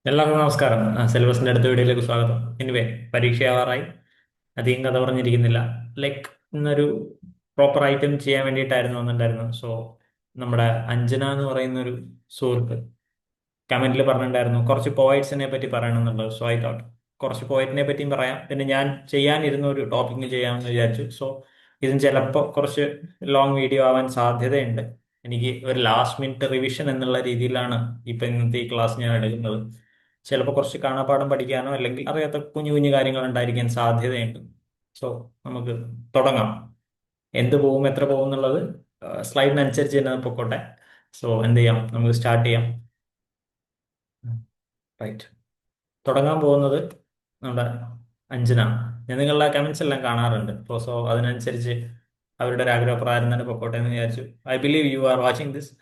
എല്ലാവർക്കും നമസ്കാരം. സിലബസിന്റെ അടുത്ത വീഡിയോയിലേക്ക് സ്വാഗതം. എനിവേ, പരീക്ഷയാവാറായി. അധികം കഥ പറഞ്ഞിരിക്കുന്നില്ല. ലൈക്ക് ഇന്നൊരു പ്രോപ്പർ ഐറ്റം ചെയ്യാൻ വേണ്ടിയിട്ടായിരുന്നു വന്നിട്ടുണ്ടായിരുന്നു. സോ നമ്മുടെ അഞ്ജന എന്ന് പറയുന്ന ഒരു സുഹൃത്ത് കമന്റിൽ പറഞ്ഞിട്ടുണ്ടായിരുന്നു കുറച്ച് പോയിറ്റ്സിനെ പറ്റി പറയണമെന്നുള്ളത്. സോ ഐ തോട്ട് കുറച്ച് പോയിറ്റിനെ പറ്റിയും പറയാം. പിന്നെ ഞാൻ ചെയ്യാനിരുന്ന ഒരു ടോപ്പിക്കും ചെയ്യാമെന്ന് വിചാരിച്ചു. സോ ഇതും ചിലപ്പോൾ കുറച്ച് ലോങ് വീഡിയോ ആവാൻ സാധ്യതയുണ്ട്. എനിക്ക് ഒരു ലാസ്റ്റ് മിനിറ്റ് റിവിഷൻ എന്നുള്ള രീതിയിലാണ് ഇപ്പൊ ഇന്നത്തെ ഈ ക്ലാസ് ഞാൻ എടുക്കുന്നത്. ചിലപ്പോൾ കുറച്ച് കാണാപ്പാഠം പഠിക്കാനോ അല്ലെങ്കിൽ അറിയാത്ത കുഞ്ഞു കുഞ്ഞു കാര്യങ്ങൾ ഉണ്ടായിരിക്കാൻ സാധ്യതയുണ്ട്. സോ നമുക്ക് തുടങ്ങാം. എന്ത് പോകും എത്ര പോകും എന്നുള്ളത് സ്ലൈഡിനനുസരിച്ച് തന്നെ പൊക്കോട്ടെ. സോ എന്ത് ചെയ്യാം, നമുക്ക് സ്റ്റാർട്ട് ചെയ്യാം. റൈറ്റ്. തുടങ്ങാൻ പോകുന്നത് നമ്മുടെ അഞ്ജന. ഞാൻ നിങ്ങളുടെ കമന്റ്സ് എല്ലാം കാണാറുണ്ട്. അപ്പോൾ സോ അതിനനുസരിച്ച് അവരുടെ ഒരു ആഗ്രഹപ്രകാരം തന്നെ പൊക്കോട്ടെ എന്ന് വിചാരിച്ചു. I believe you are watching this.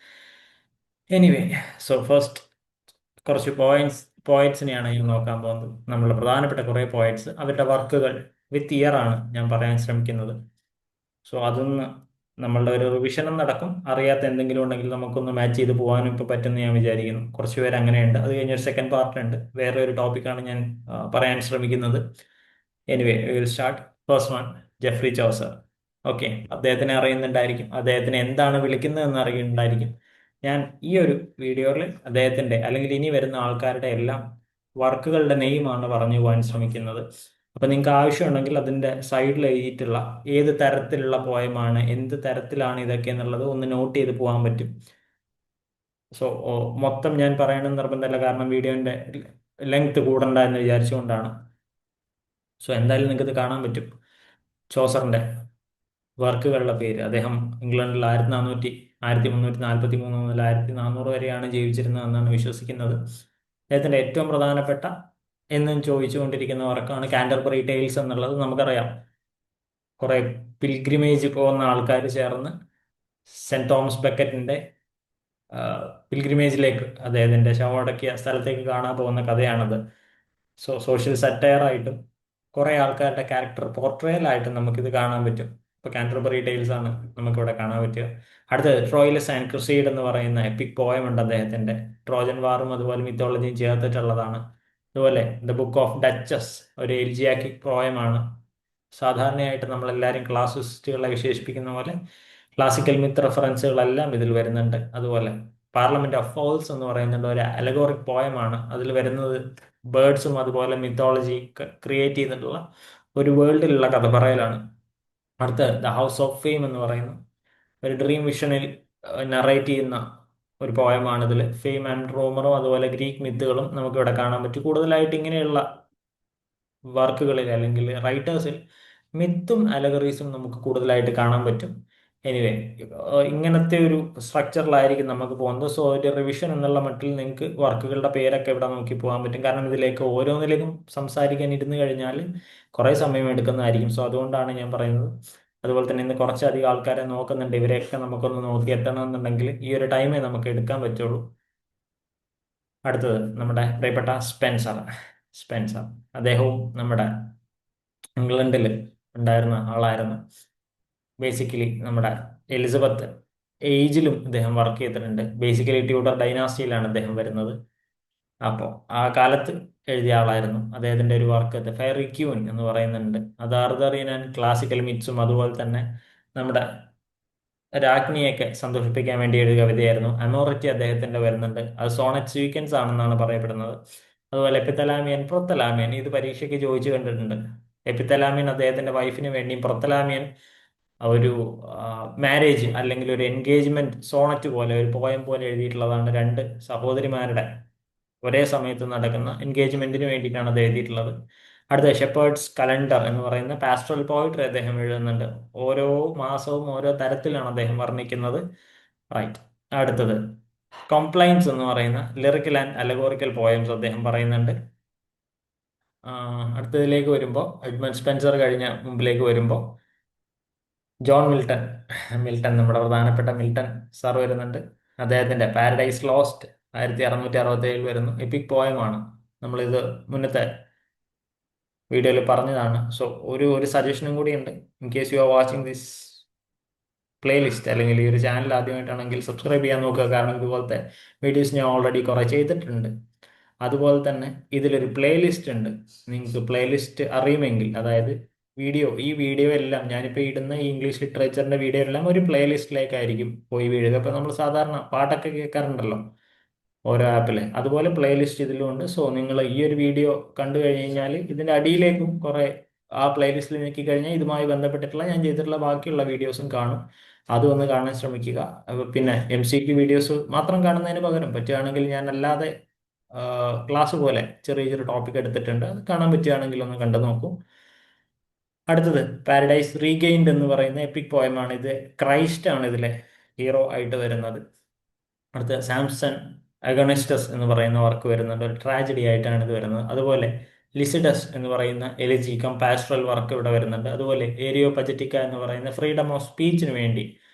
Anyway, so first കുറച്ച് പോയിന്റ്സിനെയാണ് ഇനി നോക്കാൻ പോകുന്നത്. നമ്മളുടെ പ്രധാനപ്പെട്ട കുറേ പോയിന്റ്സ്, അവരുടെ വർക്കുകൾ വിത്ത് ഇയർ ആണ് ഞാൻ പറയാൻ ശ്രമിക്കുന്നത്. സോ അതൊന്ന് നമ്മളുടെ ഒരു റിവിഷനും നടക്കും. അറിയാത്ത എന്തെങ്കിലും ഉണ്ടെങ്കിൽ നമുക്കൊന്ന് മാച്ച് ചെയ്ത് പോകാനും ഇപ്പോൾ പറ്റുമെന്ന് ഞാൻ വിചാരിക്കുന്നു. കുറച്ച് പേര് അങ്ങനെയുണ്ട്. അത് കഴിഞ്ഞൊരു സെക്കൻഡ് പാർട്ട് ഉണ്ട്. വേറെ ഒരു ടോപ്പിക്കാണ് ഞാൻ പറയാൻ ശ്രമിക്കുന്നത്. Anyway, will start. First one, Jeffrey Chaucer. Okay, അദ്ദേഹത്തിനെ അറിയുന്നുണ്ടായിരിക്കും. അദ്ദേഹത്തിനെ എന്താണ് വിളിക്കുന്നതെന്ന് അറിയുന്നുണ്ടായിരിക്കും. ഞാൻ ഈ ഒരു വീഡിയോയിൽ അദ്ദേഹത്തിന്റെ അല്ലെങ്കിൽ ഇനി വരുന്ന ആൾക്കാരുടെ എല്ലാം വർക്കുകളുടെ നെയിമാണ് പറഞ്ഞു പോകാൻ ശ്രമിക്കുന്നത്. അപ്പൊ നിങ്ങൾക്ക് ആവശ്യമുണ്ടെങ്കിൽ അതിന്റെ സൈഡിൽ എഴുതിയിട്ടുള്ള ഏത് തരത്തിലുള്ള പോയമാണ്, എന്ത് തരത്തിലാണ് ഇതൊക്കെ എന്നുള്ളത് ഒന്ന് നോട്ട് ചെയ്ത് പോകാൻ പറ്റും. സോ മൊത്തം ഞാൻ പറയണമെന്ന് നിർബന്ധമില്ല, കാരണം വീഡിയോന്റെ ലെങ്ത് കൂടണ്ട എന്ന് വിചാരിച്ചുകൊണ്ടാണ്. സോ എന്തായാലും നിങ്ങൾക്ക് ഇത് കാണാൻ പറ്റും. ചോസറിന്റെ വർക്കുകളുടെ പേര്. അദ്ദേഹം ഇംഗ്ലണ്ടിൽ 1343 മുതൽ 1400 വരെയാണ് ജീവിച്ചിരുന്നതെന്നാണ് വിശ്വസിക്കുന്നത്. അദ്ദേഹത്തിന്റെ ഏറ്റവും പ്രധാനപ്പെട്ട എന്നും ചോദിച്ചുകൊണ്ടിരിക്കുന്ന വർക്കാണ് കാൻറ്റർബറി ടെയിൽസ് എന്നുള്ളത്. നമുക്കറിയാം, കുറെ പിൽഗ്രിമേജ് പോകുന്ന ആൾക്കാർ ചേർന്ന് സെന്റ് തോമസ് ബെക്കറ്റിന്റെ പിൽഗ്രിമേജിലേക്ക് അദ്ദേഹത്തിന്റെ ശവമടക്കിയ സ്ഥലത്തേക്ക് കാണാൻ പോകുന്ന കഥയാണത്. സോ സോഷ്യൽ സറ്റയർ ആയിട്ടും കുറെ ആൾക്കാരുടെ ക്യാരക്ടർ പോർട്രയൽ ആയിട്ടും നമുക്കിത് കാണാൻ പറ്റും. ഇപ്പൊ കാൻറ്റർബറി ടെയിൽസ് ആണ് നമുക്കിവിടെ കാണാൻ പറ്റുക. അടുത്തത് ട്രോയിലസ് ആൻഡ് ക്രുസൈഡ് എന്ന് പറയുന്ന എപ്പിക് പോയം ഉണ്ട് അദ്ദേഹത്തിന്റെ. ട്രോജൻ വാറും അതുപോലെ മിത്തോളജിയും ചേർത്തിട്ടുള്ളതാണ്. അതുപോലെ ദ ബുക്ക് ഓഫ് ഡച്ചസ് ഒരു എലിജിയാക്കിക് പോയമാണ്. സാധാരണയായിട്ട് നമ്മളെല്ലാവരും ക്ലാസിസ്റ്റുകളെ വിശേഷിപ്പിക്കുന്ന പോലെ ക്ലാസിക്കൽ മിത്ത് റെഫറൻസുകളെല്ലാം ഇതിൽ വരുന്നുണ്ട്. അതുപോലെ പാർലമെന്റ് ഓഫ് ഫൗൾസ് എന്ന് പറയുന്നത് ഒരു അലഗോറിക് പോയമാണ്. അതിൽ വരുന്നത് ബേർഡ്സും അതുപോലെ മിത്തോളജി ക്രിയേറ്റ് ചെയ്തിട്ടുള്ള ഒരു വേൾഡിലുള്ള കഥ പറയലാണ്. അടുത്ത ദ ഹൗസ് ഓഫ് ഫെയിം എന്ന് പറയുന്ന ഒരു ഡ്രീം വിഷനിൽ നറേറ്റ് ചെയ്യുന്ന ഒരു പോയമാണ്. ഇതിൽ ഫെയിം ആൻഡ് റൂമറും അതുപോലെ ഗ്രീക്ക് മിത്തുകളും നമുക്ക് ഇവിടെ കാണാൻ പറ്റും. കൂടുതലായിട്ട് ഇങ്ങനെയുള്ള വർക്കുകളിൽ അല്ലെങ്കിൽ റൈറ്റേഴ്സിൽ മിത്തും അലഗറീസും നമുക്ക് കൂടുതലായിട്ട് കാണാൻ പറ്റും. എനിവേ, ഇങ്ങനത്തെ ഒരു സ്ട്രക്ചറിലായിരിക്കും നമുക്ക് പോകുന്നത്. സോ ഒരു റിവിഷൻ എന്നുള്ള മട്ടിൽ നിങ്ങൾക്ക് വർക്കുകളുടെ പേരൊക്കെ ഇവിടെ നോക്കി പോകാൻ പറ്റും. കാരണം ഇതിലേക്ക് ഓരോന്നിലേക്കും സംസാരിക്കാൻ ഇരുന്ന് കഴിഞ്ഞാൽ കുറേ സമയം എടുക്കുന്നതായിരിക്കും. സോ അതുകൊണ്ടാണ് ഞാൻ പറയുന്നത്. അതുപോലെ തന്നെ ഇന്ന് കുറച്ചധികം ആൾക്കാരെ നോക്കുന്നുണ്ട്. ഇവരെയൊക്കെ നമുക്കൊന്ന് നോക്കി എത്തണമെന്നുണ്ടെങ്കിൽ ഈ ഒരു ടൈമേ നമുക്ക് എടുക്കാൻ പറ്റുള്ളൂ. അടുത്തത് നമ്മുടെ പ്രിയപ്പെട്ട സ്പെൻസർ. സ്പെൻസർ അദ്ദേഹവും നമ്മുടെ ഇംഗ്ലണ്ടിൽ ഉണ്ടായിരുന്ന ആളായിരുന്നു. ബേസിക്കലി നമ്മുടെ എലിസബത്ത് ഏജിലും ഇദ്ദേഹം വർക്ക് ചെയ്തിട്ടുണ്ട്. ബേസിക്കലി ട്യൂഡർ ഡൈനാസ്റ്റിയിലാണ് അദ്ദേഹം വരുന്നത്. അപ്പോൾ ആ കാലത്ത് എഴുതിയ ആളായിരുന്നു. അദ്ദേഹത്തിന്റെ ഒരു വർക്ക് ദ ഫെയറി ക്യൂൻ എന്ന് പറയുന്നുണ്ട്. അത് ആർതറിയൻ ആൻഡ് ക്ലാസിക്കൽ മിറ്റ്സും അതുപോലെ തന്നെ നമ്മുടെ രാജ്ഞിയൊക്കെ സന്തോഷിപ്പിക്കാൻ വേണ്ടി എഴുതിയ കവിതയായിരുന്നു. അമോറിറ്റി അദ്ദേഹത്തിന്റെ വരുന്നുണ്ട്. അത് സോണറ്റ് സ്വീക്വൻസ് ആണെന്നാണ് പറയപ്പെടുന്നത്. അതുപോലെ എപ്പിത്തലാമിയൻ, പ്രൊത്തലാമിയൻ ഇത് പരീക്ഷയ്ക്ക് ചോദിച്ചു കണ്ടിട്ടുണ്ട്. എപ്പിത്തലാമിയൻ അദ്ദേഹത്തിന്റെ വൈഫിന് വേണ്ടി, പ്രൊത്തലാമിയൻ ഒരു മാരേജ് അല്ലെങ്കിൽ ഒരു എൻഗേജ്മെന്റ് സോണറ്റ് പോലെ ഒരു പോയം പോലെ എഴുതിയിട്ടുള്ളതാണ്. രണ്ട് സഹോദരിമാരുടെ ഒരേ സമയത്ത് നടക്കുന്ന എൻഗേജ്മെന്റിന് വേണ്ടിയിട്ടാണ് അത് എഴുതിയിട്ടുള്ളത്. അടുത്ത ഷെപ്പേർഡ്സ് കലണ്ടർ എന്ന് പറയുന്ന പാസ്റ്ററൽ പോയിട്രി അദ്ദേഹം എഴുതുന്നുണ്ട്. ഓരോ മാസവും ഓരോ തരത്തിലാണ് അദ്ദേഹം വർണ്ണിക്കുന്നത്. റൈറ്റ്. അടുത്തത് കംപ്ലൈൻസ് എന്ന് പറയുന്ന ലിറിക്കൽ ആൻഡ് അലഗോറിക്കൽ പോയംസ് അദ്ദേഹം പറയുന്നുണ്ട്. അടുത്തതിലേക്ക് വരുമ്പോൾ എഡ്മണ്ട് സ്പെൻസർ കഴിഞ്ഞ മുമ്പിലേക്ക് വരുമ്പോൾ ജോൺ മിൽട്ടൺ. മിൽട്ടൺ നമ്മുടെ പ്രധാനപ്പെട്ട മിൽട്ടൺ സാർ വരുന്നുണ്ട്. അദ്ദേഹത്തിന്റെ പാരഡൈസ് ലോസ്റ്റ് 1667 വരുന്നു. എപ്പിക് പോയമാണ്. നമ്മളിത് മുന്നത്തെ വീഡിയോയിൽ പറഞ്ഞതാണ്. സോ ഒരു സജഷനും കൂടി ഉണ്ട്. In case you are watching this playlist അല്ലെങ്കിൽ ഈ ഒരു ചാനൽ ആദ്യമായിട്ടാണെങ്കിൽ സബ്സ്ക്രൈബ് ചെയ്യാൻ നോക്കുക. കാരണം ഇതുപോലത്തെ വീഡിയോസ് ഞാൻ ഓൾറെഡി കുറെ ചെയ്തിട്ടുണ്ട്. അതുപോലെ തന്നെ ഇതിലൊരു പ്ലേലിസ്റ്റ് ഉണ്ട്. നിങ്ങൾക്ക് പ്ലേലിസ്റ്റ് അറിയുമെങ്കിൽ, അതായത് ഈ വീഡിയോ എല്ലാം ഞാനിപ്പോൾ ഇടുന്ന ഈ ഇംഗ്ലീഷ് ലിറ്ററേച്ചറിന്റെ വീഡിയോ എല്ലാം ഒരു പ്ലേലിസ്റ്റിലേക്കായിരിക്കും പോയി വീഴുക. ഇപ്പൊ നമ്മൾ സാധാരണ പാട്ടൊക്കെ കേൾക്കാറുണ്ടല്ലോ ഓരോ ആപ്പില്, അതുപോലെ പ്ലേലിസ്റ്റ് ഇതിലും ഉണ്ട്. സോ നിങ്ങൾ ഈ ഒരു വീഡിയോ കണ്ടു കഴിഞ്ഞാൽ ഇതിന്റെ അടിയിലേക്കും കുറെ ആ പ്ലേലിസ്റ്റിൽ ഞെക്കി കഴിഞ്ഞാൽ ഇതുമായി ബന്ധപ്പെട്ടിട്ടുള്ള ഞാൻ ചെയ്തിട്ടുള്ള ബാക്കിയുള്ള വീഡിയോസും കാണും. അതും ഒന്ന് കാണാൻ ശ്രമിക്കുക. പിന്നെ MCQ വീഡിയോസ് മാത്രം കാണുന്നതിന് പകരം പറ്റുകയാണെങ്കിൽ ഞാൻ അല്ലാതെ ക്ലാസ് പോലെ ചെറിയ ചെറിയ ടോപ്പിക് എടുത്തിട്ടുണ്ട്, അത് കാണാൻ പറ്റുകയാണെങ്കിൽ ഒന്ന് കണ്ടു നോക്കൂ. അടുത്തത് പാരഡൈസ് റീഗെയിൻഡ് എന്ന് പറയുന്ന എപ്പിക് പോയമാണ്. ഇത് ക്രൈസ്റ്റ് ആണ് ഇതിലെ ഹീറോ ആയിട്ട് വരുന്നത്. അടുത്ത സാംസൺ അഗണിസ്റ്റസ് എന്ന് പറയുന്ന വർക്ക് വരുന്നുണ്ട്, ഒരു ട്രാജഡി ആയിട്ടാണ് ഇത് വരുന്നത്. അതുപോലെ ലിസിഡസ് എന്ന് പറയുന്ന എലിജി പാസ്റ്ററൽ വർക്ക് ഇവിടെ വരുന്നുണ്ട്. അതുപോലെ ഏരിയോ പജറ്റിക്ക എന്ന് പറയുന്ന ഫ്രീഡം ഓഫ് സ്പീച്ചിന് വേണ്ടി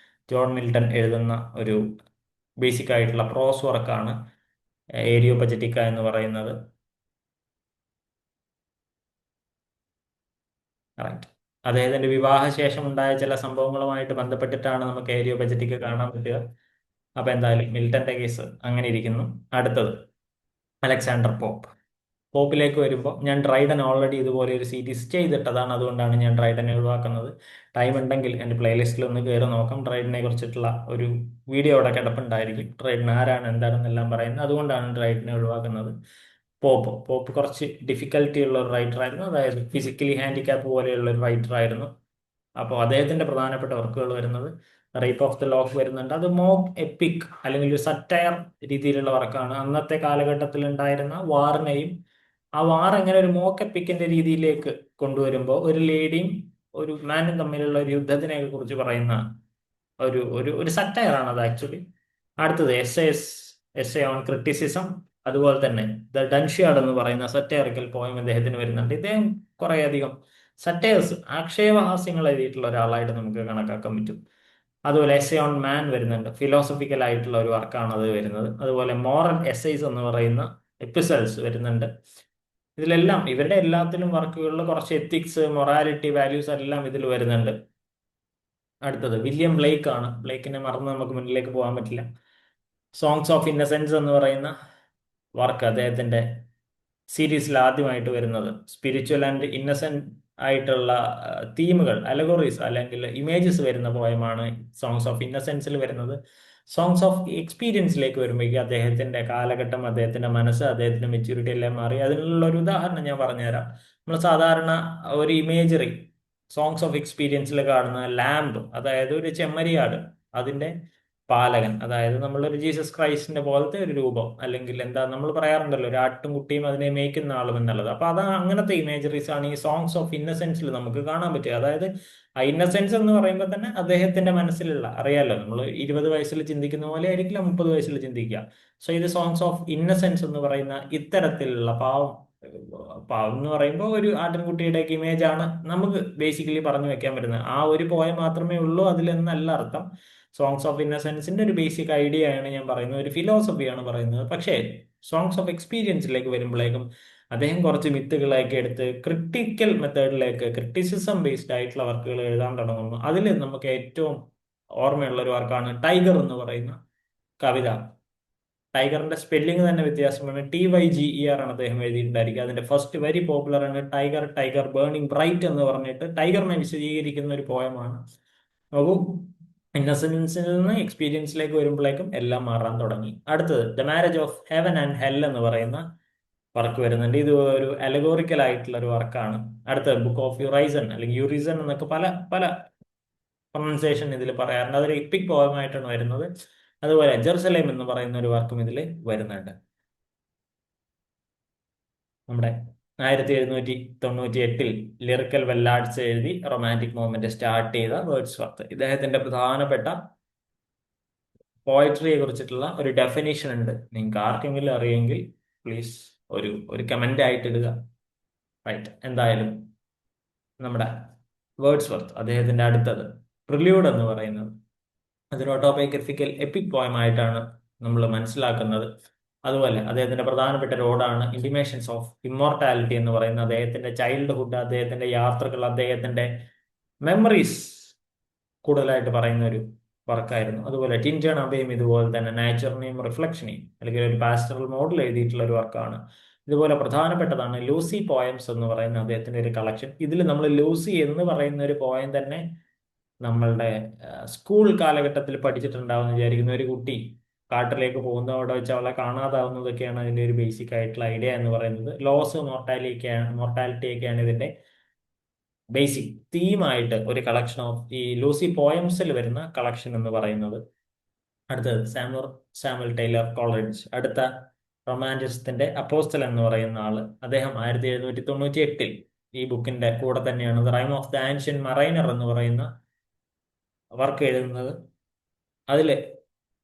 ജോൺ മിൽട്ടൺ എഴുതുന്ന ഒരു ബേസിക് ആയിട്ടുള്ള പ്രോസ് വർക്കാണ് ഏരിയോ പജറ്റിക്ക എന്ന് പറയുന്നത്. റൈറ്റ്. അദ്ദേഹത്തിന്റെ വിവാഹശേഷം ഉണ്ടായ ചില സംഭവങ്ങളുമായിട്ട് ബന്ധപ്പെട്ടിട്ടാണ് നമുക്ക് ഏരിയോ പജറ്റിക്ക കാണാൻ പറ്റുക. അപ്പൊ എന്തായാലും മിൽട്ടന്റെ കേസ് അങ്ങനെ ഇരിക്കുന്നു. അടുത്തത് അലക്സാണ്ടർ പോപ്പ്. പോപ്പിലേക്ക് വരുമ്പോൾ ഞാൻ ഡ്രൈഡൻ ഓൾറെഡി ഇതുപോലെ ഒരു സീരീസ് ചെയ്തിട്ടതാണ്, അതുകൊണ്ടാണ് ഞാൻ ഡ്രൈഡനെ ഒഴിവാക്കുന്നത്. ടൈം ഉണ്ടെങ്കിൽ എൻ്റെ പ്ലേലിസ്റ്റിൽ ഒന്ന് കയറി നോക്കാം. ഡ്രൈഡനെ കുറിച്ചിട്ടുള്ള ഒരു വീഡിയോ അവിടെ കിടപ്പുണ്ടായിരിക്കും, ഡ്രൈഡൻ ആരാണ് എന്താണെന്നെല്ലാം പറയുന്നത്. അതുകൊണ്ടാണ് ഡ്രൈഡനെ ഒഴിവാക്കുന്നത്. പോപ്പ് കുറച്ച് ഡിഫിക്കൽട്ടി ഉള്ള ഒരു റൈറ്റർ ആയിരുന്നു, അതായത് ഫിസിക്കലി ഹാൻഡിക്യാപ്പ് പോലെയുള്ള ഒരു റൈറ്റർ ആയിരുന്നു. അപ്പോൾ അദ്ദേഹത്തിന്റെ പ്രധാനപ്പെട്ട വർക്കുകൾ വരുന്നത് റേപ്പ് ഓഫ് ദ ലോക്ക് വരുന്നുണ്ട്. അത് മോക്ക് എപ്പിക് അല്ലെങ്കിൽ ഒരു സറ്റയർ രീതിയിലുള്ള വർക്കാണ്. അന്നത്തെ കാലഘട്ടത്തിൽ ഉണ്ടായിരുന്ന വാറിനെയും ആ വാർ എങ്ങനെ ഒരു മോക്ക് എപ്പിക്കിന്റെ രീതിയിലേക്ക് കൊണ്ടുവരുമ്പോൾ ഒരു ലേഡിയും ഒരു മാനും തമ്മിലുള്ള ഒരു യുദ്ധത്തിനെ കുറിച്ച് പറയുന്ന ഒരു ഒരു ഒരു സറ്റയറാണ് അത് ആക്ച്വലി. അടുത്തത് എസ് എ ഓൺ ക്രിറ്റിസിസം. അതുപോലെ തന്നെ ദ ഡൻഷ്യാർഡ് എന്ന് പറയുന്ന സറ്റയറിക്കൽ പോയം അദ്ദേഹത്തിന് വരുന്നുണ്ട്. ഇദ്ദേഹം കുറേയധികം സറ്റയേഴ്സ്, ആക്ഷേപഹാസ്യങ്ങൾ എഴുതിയിട്ടുള്ള ഒരാളായിട്ട് നമുക്ക് കണക്കാക്കാൻ പറ്റും. അതുപോലെ എസ് എ ഓൺ മാൻ വരുന്നുണ്ട്, ഫിലോസഫിക്കൽ ആയിട്ടുള്ള ഒരു വർക്കാണ് അത് വരുന്നത്. അതുപോലെ മോറൽ എസ്സൈസ് എന്ന് പറയുന്ന എപ്പിസോഡ്സ് വരുന്നുണ്ട്. ഇതിലെല്ലാം ഇവരുടെ എല്ലാത്തിലും വർക്കുകളിൽ കുറച്ച് എത്തിക്സ്, മൊറാലിറ്റി, വാല്യൂസ് എല്ലാം ഇതിൽ വരുന്നുണ്ട്. അടുത്തത് വില്യം ബ്ലേക്ക് ആണ്. ബ്ലേക്കിനെ മറന്ന് നമുക്ക് മുന്നിലേക്ക് പോകാൻ പറ്റില്ല. സോങ്സ് ഓഫ് ഇന്നസെൻസ് എന്ന് പറയുന്ന വർക്ക് അദ്ദേഹത്തിന്റെ സീരീസിൽ ആദ്യമായിട്ട് വരുന്നത്. സ്പിരിച്വൽ ആൻഡ് ഇന്നസെന്റ് ആയിട്ടുള്ള തീമുകൾ, അലഗോറീസ് അല്ലെങ്കിൽ ഇമേജസ് വരുന്ന പോയമാണ് സോങ്സ് ഓഫ് ഇന്നസെൻസിൽ വരുന്നത്. സോങ്സ് ഓഫ് എക്സ്പീരിയൻസിലേക്ക് വരുമ്പോഴേക്കും അദ്ദേഹത്തിന്റെ കാലഘട്ടം, അദ്ദേഹത്തിന്റെ മനസ്സ്, അദ്ദേഹത്തിന്റെ മെച്യൂരിറ്റി എല്ലാം മാറി. അതിനുള്ള ഒരു ഉദാഹരണം ഞാൻ പറഞ്ഞുതരാം. നമ്മൾ സാധാരണ ഒരു ഇമേജറി സോങ്സ് ഓഫ് എക്സ്പീരിയൻസിൽ കാണുന്ന ലാമ്പ്, അതായത് ഒരു ചെമ്മരിയാട്, അതിന്റെ പാലകൻ, അതായത് നമ്മളൊരു ജീസസ് ക്രൈസ്റ്റിന്റെ പോലത്തെ ഒരു രൂപം, അല്ലെങ്കിൽ എന്താ നമ്മൾ പറയാറുണ്ടല്ലോ ഒരു ആട്ടും കുട്ടിയും അതിനെ മേയ്ക്കുന്ന ആളും എന്നുള്ളത്. അപ്പൊ അത് അങ്ങനത്തെ ഇമേജറീസ് ആണ് ഈ സോങ്സ് ഓഫ് ഇന്നസെൻസിൽ നമുക്ക് കാണാൻ പറ്റുക. അതായത് ആ ഇന്നസെൻസ് എന്ന് പറയുമ്പോൾ തന്നെ അദ്ദേഹത്തിന്റെ മനസ്സിലുള്ള, അറിയാലോ നമ്മൾ 20 വയസ്സിൽ ചിന്തിക്കുന്ന പോലെ ആയിരിക്കില്ല 30 വയസ്സിൽ ചിന്തിക്കുക. സോ ഇത് സോങ്സ് ഓഫ് ഇന്നസെൻസ് എന്ന് പറയുന്ന ഇത്തരത്തിലുള്ള പാവം പാവം എന്ന് പറയുമ്പോൾ ഒരു ആട്ടിൻകുട്ടിയുടെയൊക്കെ ഇമേജ് ആണ് നമുക്ക് ബേസിക്കലി പറഞ്ഞു വെക്കാൻ പറ്റുന്നത്. ആ ഒരു പോയം മാത്രമേ ഉള്ളൂ അതിലെന്നല്ല അർത്ഥം. സോങ്സ് ഓഫ് ഇന്നസെൻസിന്റെ ഒരു ബേസിക് ഐഡിയ ആണ് ഞാൻ പറയുന്നത്, ഒരു ഫിലോസഫിയാണ് പറയുന്നത്. പക്ഷേ സോങ്സ് ഓഫ് എക്സ്പീരിയൻസിലേക്ക് വരുമ്പോഴേക്കും അദ്ദേഹം കുറച്ച് മിത്തുകളൊക്കെ എടുത്ത് ക്രിട്ടിക്കൽ മെത്തേഡിലേക്ക്, ക്രിറ്റിസിസം ബേസ്ഡ് ആയിട്ടുള്ള വർക്കുകൾ എഴുതാൻ തുടങ്ങുന്നു. അതിൽ നമുക്ക് ഏറ്റവും ഓർമ്മയുള്ള ഒരു വർക്കാണ് ടൈഗർ എന്ന് പറയുന്ന കവിത. ടൈഗറിന്റെ സ്പെല്ലിംഗ് തന്നെ വ്യത്യാസമാണ്. TYGER ആണ് അദ്ദേഹം എഴുതിയിട്ടുണ്ടായിരിക്കുക. അതിന്റെ ഫസ്റ്റ് വെരി പോപ്പുലർ ആണ് ടൈഗർ ടൈഗർ ബേണിംഗ് ബ്രൈറ്റ് എന്ന് പറഞ്ഞിട്ട് ടൈഗറിനെ വിശദീകരിക്കുന്ന ഒരു പോയമാണ്. നോക്കൂ, ഇന്നസെൻസിൽ നിന്ന് എക്സ്പീരിയൻസിലേക്ക് വരുമ്പോഴേക്കും എല്ലാം മാറാൻ തുടങ്ങി. അടുത്തത് the marriage of heaven and hell എന്ന് പറയുന്ന വർക്ക് വരുന്നുണ്ട്. ഇത് ഒരു അലഗോറിക്കൽ ആയിട്ടുള്ള ഒരു വർക്കാണ്. അടുത്തത് ബുക്ക് ഓഫ് യുറൈസൺ അല്ലെങ്കിൽ യുറിസൺ എന്നൊക്കെ പല പല പ്രൊണൗൺസിയേഷൻ ഇതിൽ പറയാറുണ്ട്. അതൊരു എപ്പിക് പോയമായിട്ടാണ് വരുന്നത്. അതുപോലെ ജെറുസലേം എന്ന് പറയുന്ന ഒരു വർക്കും ഇതിൽ വരുന്നുണ്ട്. നമ്മുടെ 1798 ലിറിക്കൽ ബല്ലാഡ്സ് എഴുതി റൊമാൻറ്റിക് മൂവ്മെന്റ് സ്റ്റാർട്ട് ചെയ്ത വേർഡ്സ്വർത്ത്. ഇദ്ദേഹത്തിന്റെ പ്രധാനപ്പെട്ട പോയട്രിയെ കുറിച്ചിട്ടുള്ള ഒരു ഡെഫിനേഷൻ ഉണ്ട്. നിങ്ങൾക്ക് ആർക്കെങ്കിലും അറിയെങ്കിൽ പ്ലീസ് ഒരു കമന്റ് ആയിട്ട് ഇടുക. റൈറ്റ്. എന്തായാലും നമ്മുടെ വേർഡ്സ്വർത്ത് അദ്ദേഹത്തിന്റെ അടുത്തത് പ്രില്യൂഡ് എന്ന് പറയുന്നത് അതൊരു ഓട്ടോബയോഗ്രഫിക്കൽ എപ്പിക് പോയമായിട്ടാണ് നമ്മൾ മനസ്സിലാക്കുന്നത്. അതുപോലെ അദ്ദേഹത്തിന്റെ പ്രധാനപ്പെട്ട റോഡാണ് ഇന്റിമേഷൻസ് ഓഫ് ഇമ്മോർട്ടാലിറ്റി എന്ന് പറയുന്ന അദ്ദേഹത്തിന്റെ ചൈൽഡ്ഹുഡ്, അദ്ദേഹത്തിന്റെ യാത്രകൾ, അദ്ദേഹത്തിന്റെ മെമ്മറീസ് കൂടുതലായിട്ട് പറയുന്ന ഒരു വർക്കായിരുന്നു. അതുപോലെ ടിൻറ്റൺ അബേയും ഇതുപോലെ തന്നെ നാച്ചറിനെയും റിഫ്ലക്ഷനെയും അല്ലെങ്കിൽ ഒരു പാസ്റ്ററൽ മോഡൽ എഴുതിയിട്ടുള്ള ഒരു വർക്കാണ്. ഇതുപോലെ പ്രധാനപ്പെട്ടതാണ് ലൂസി പോയംസ് എന്ന് പറയുന്ന അദ്ദേഹത്തിന്റെ ഒരു കളക്ഷൻ. ഇതിൽ നമ്മൾ ലൂസി എന്ന് പറയുന്ന ഒരു പോയം തന്നെ നമ്മളുടെ സ്കൂൾ കാലഘട്ടത്തിൽ പഠിച്ചിട്ടുണ്ടാവുമെന്ന് വിചാരിക്കുന്ന ഒരു കുട്ടി കാട്ടിലേക്ക് പോകുന്ന അവിടെ വെച്ച് അവളെ കാണാതാവുന്നതൊക്കെയാണ് അതിന്റെ ഒരു ബേസിക് ആയിട്ടുള്ള ഐഡിയ എന്ന് പറയുന്നത്. ലോസ് മോർട്ടാലിറ്റിയൊക്കെയാണ് ഇതിന്റെ ബേസിക് തീമായിട്ട് ഒരു കളക്ഷൻ ഓഫ് ഈ ലൂസി പോയംസിൽ വരുന്ന കളക്ഷൻ എന്ന് പറയുന്നത്. അടുത്തത് സാമുവൽ ടൈലർ കോളറിഡ്ജ്, അടുത്ത റൊമാൻറ്റിസത്തിന്റെ അപ്പോസ്റ്റൽ എന്ന് പറയുന്ന ആള്. അദ്ദേഹം 1798 ഈ ബുക്കിന്റെ കൂടെ തന്നെയാണ് the rhyme of the ancient mariner എന്ന് പറയുന്ന വർക്ക് എഴുതുന്നത്. അതില്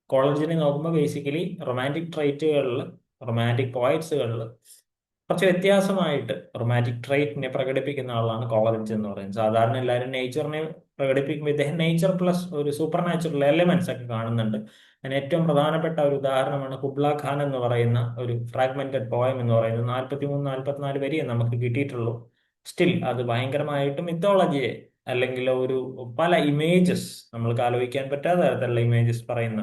കോളേജിനെ നോക്കുമ്പോൾ ബേസിക്കലി റൊമാൻറ്റിക് ട്രൈറ്റുകളിൽ, റൊമാൻറ്റിക് പോയറ്റ്സുകളിൽ കുറച്ച് വ്യത്യാസമായിട്ട് റൊമാൻറ്റിക് ട്രൈറ്റിനെ പ്രകടിപ്പിക്കുന്ന ആളാണ് കോളറിഡ്ജ് എന്ന് പറയുന്നത്. സാധാരണ എല്ലാവരും നേച്ചറിനെ പ്രകടിപ്പിക്കുമ്പോൾ ഇദ്ദേഹം നേച്ചർ പ്ലസ് ഒരു സൂപ്പർ നാച്ചുറൽ എലമെന്റ്സ് ഒക്കെ കാണുന്നുണ്ട്. അതിന് ഏറ്റവും പ്രധാനപ്പെട്ട ഒരു ഉദാഹരണമാണ് കുബ്ല ഖാൻ എന്ന് പറയുന്ന ഒരു ഫ്രാഗ്മെന്റഡ് പോയം എന്ന് പറയുന്നത്. 43-44 വരിയെ നമുക്ക് കിട്ടിയിട്ടുള്ളൂ. സ്റ്റിൽ അത് ഭയങ്കരമായിട്ട് മിത്തോളജിയെ അല്ലെങ്കിൽ ഒരു പല ഇമേജസ്, നമ്മൾക്ക് ആലോചിക്കാൻ പറ്റാത്ത തരത്തിലുള്ള ഇമേജസ് പറയുന്ന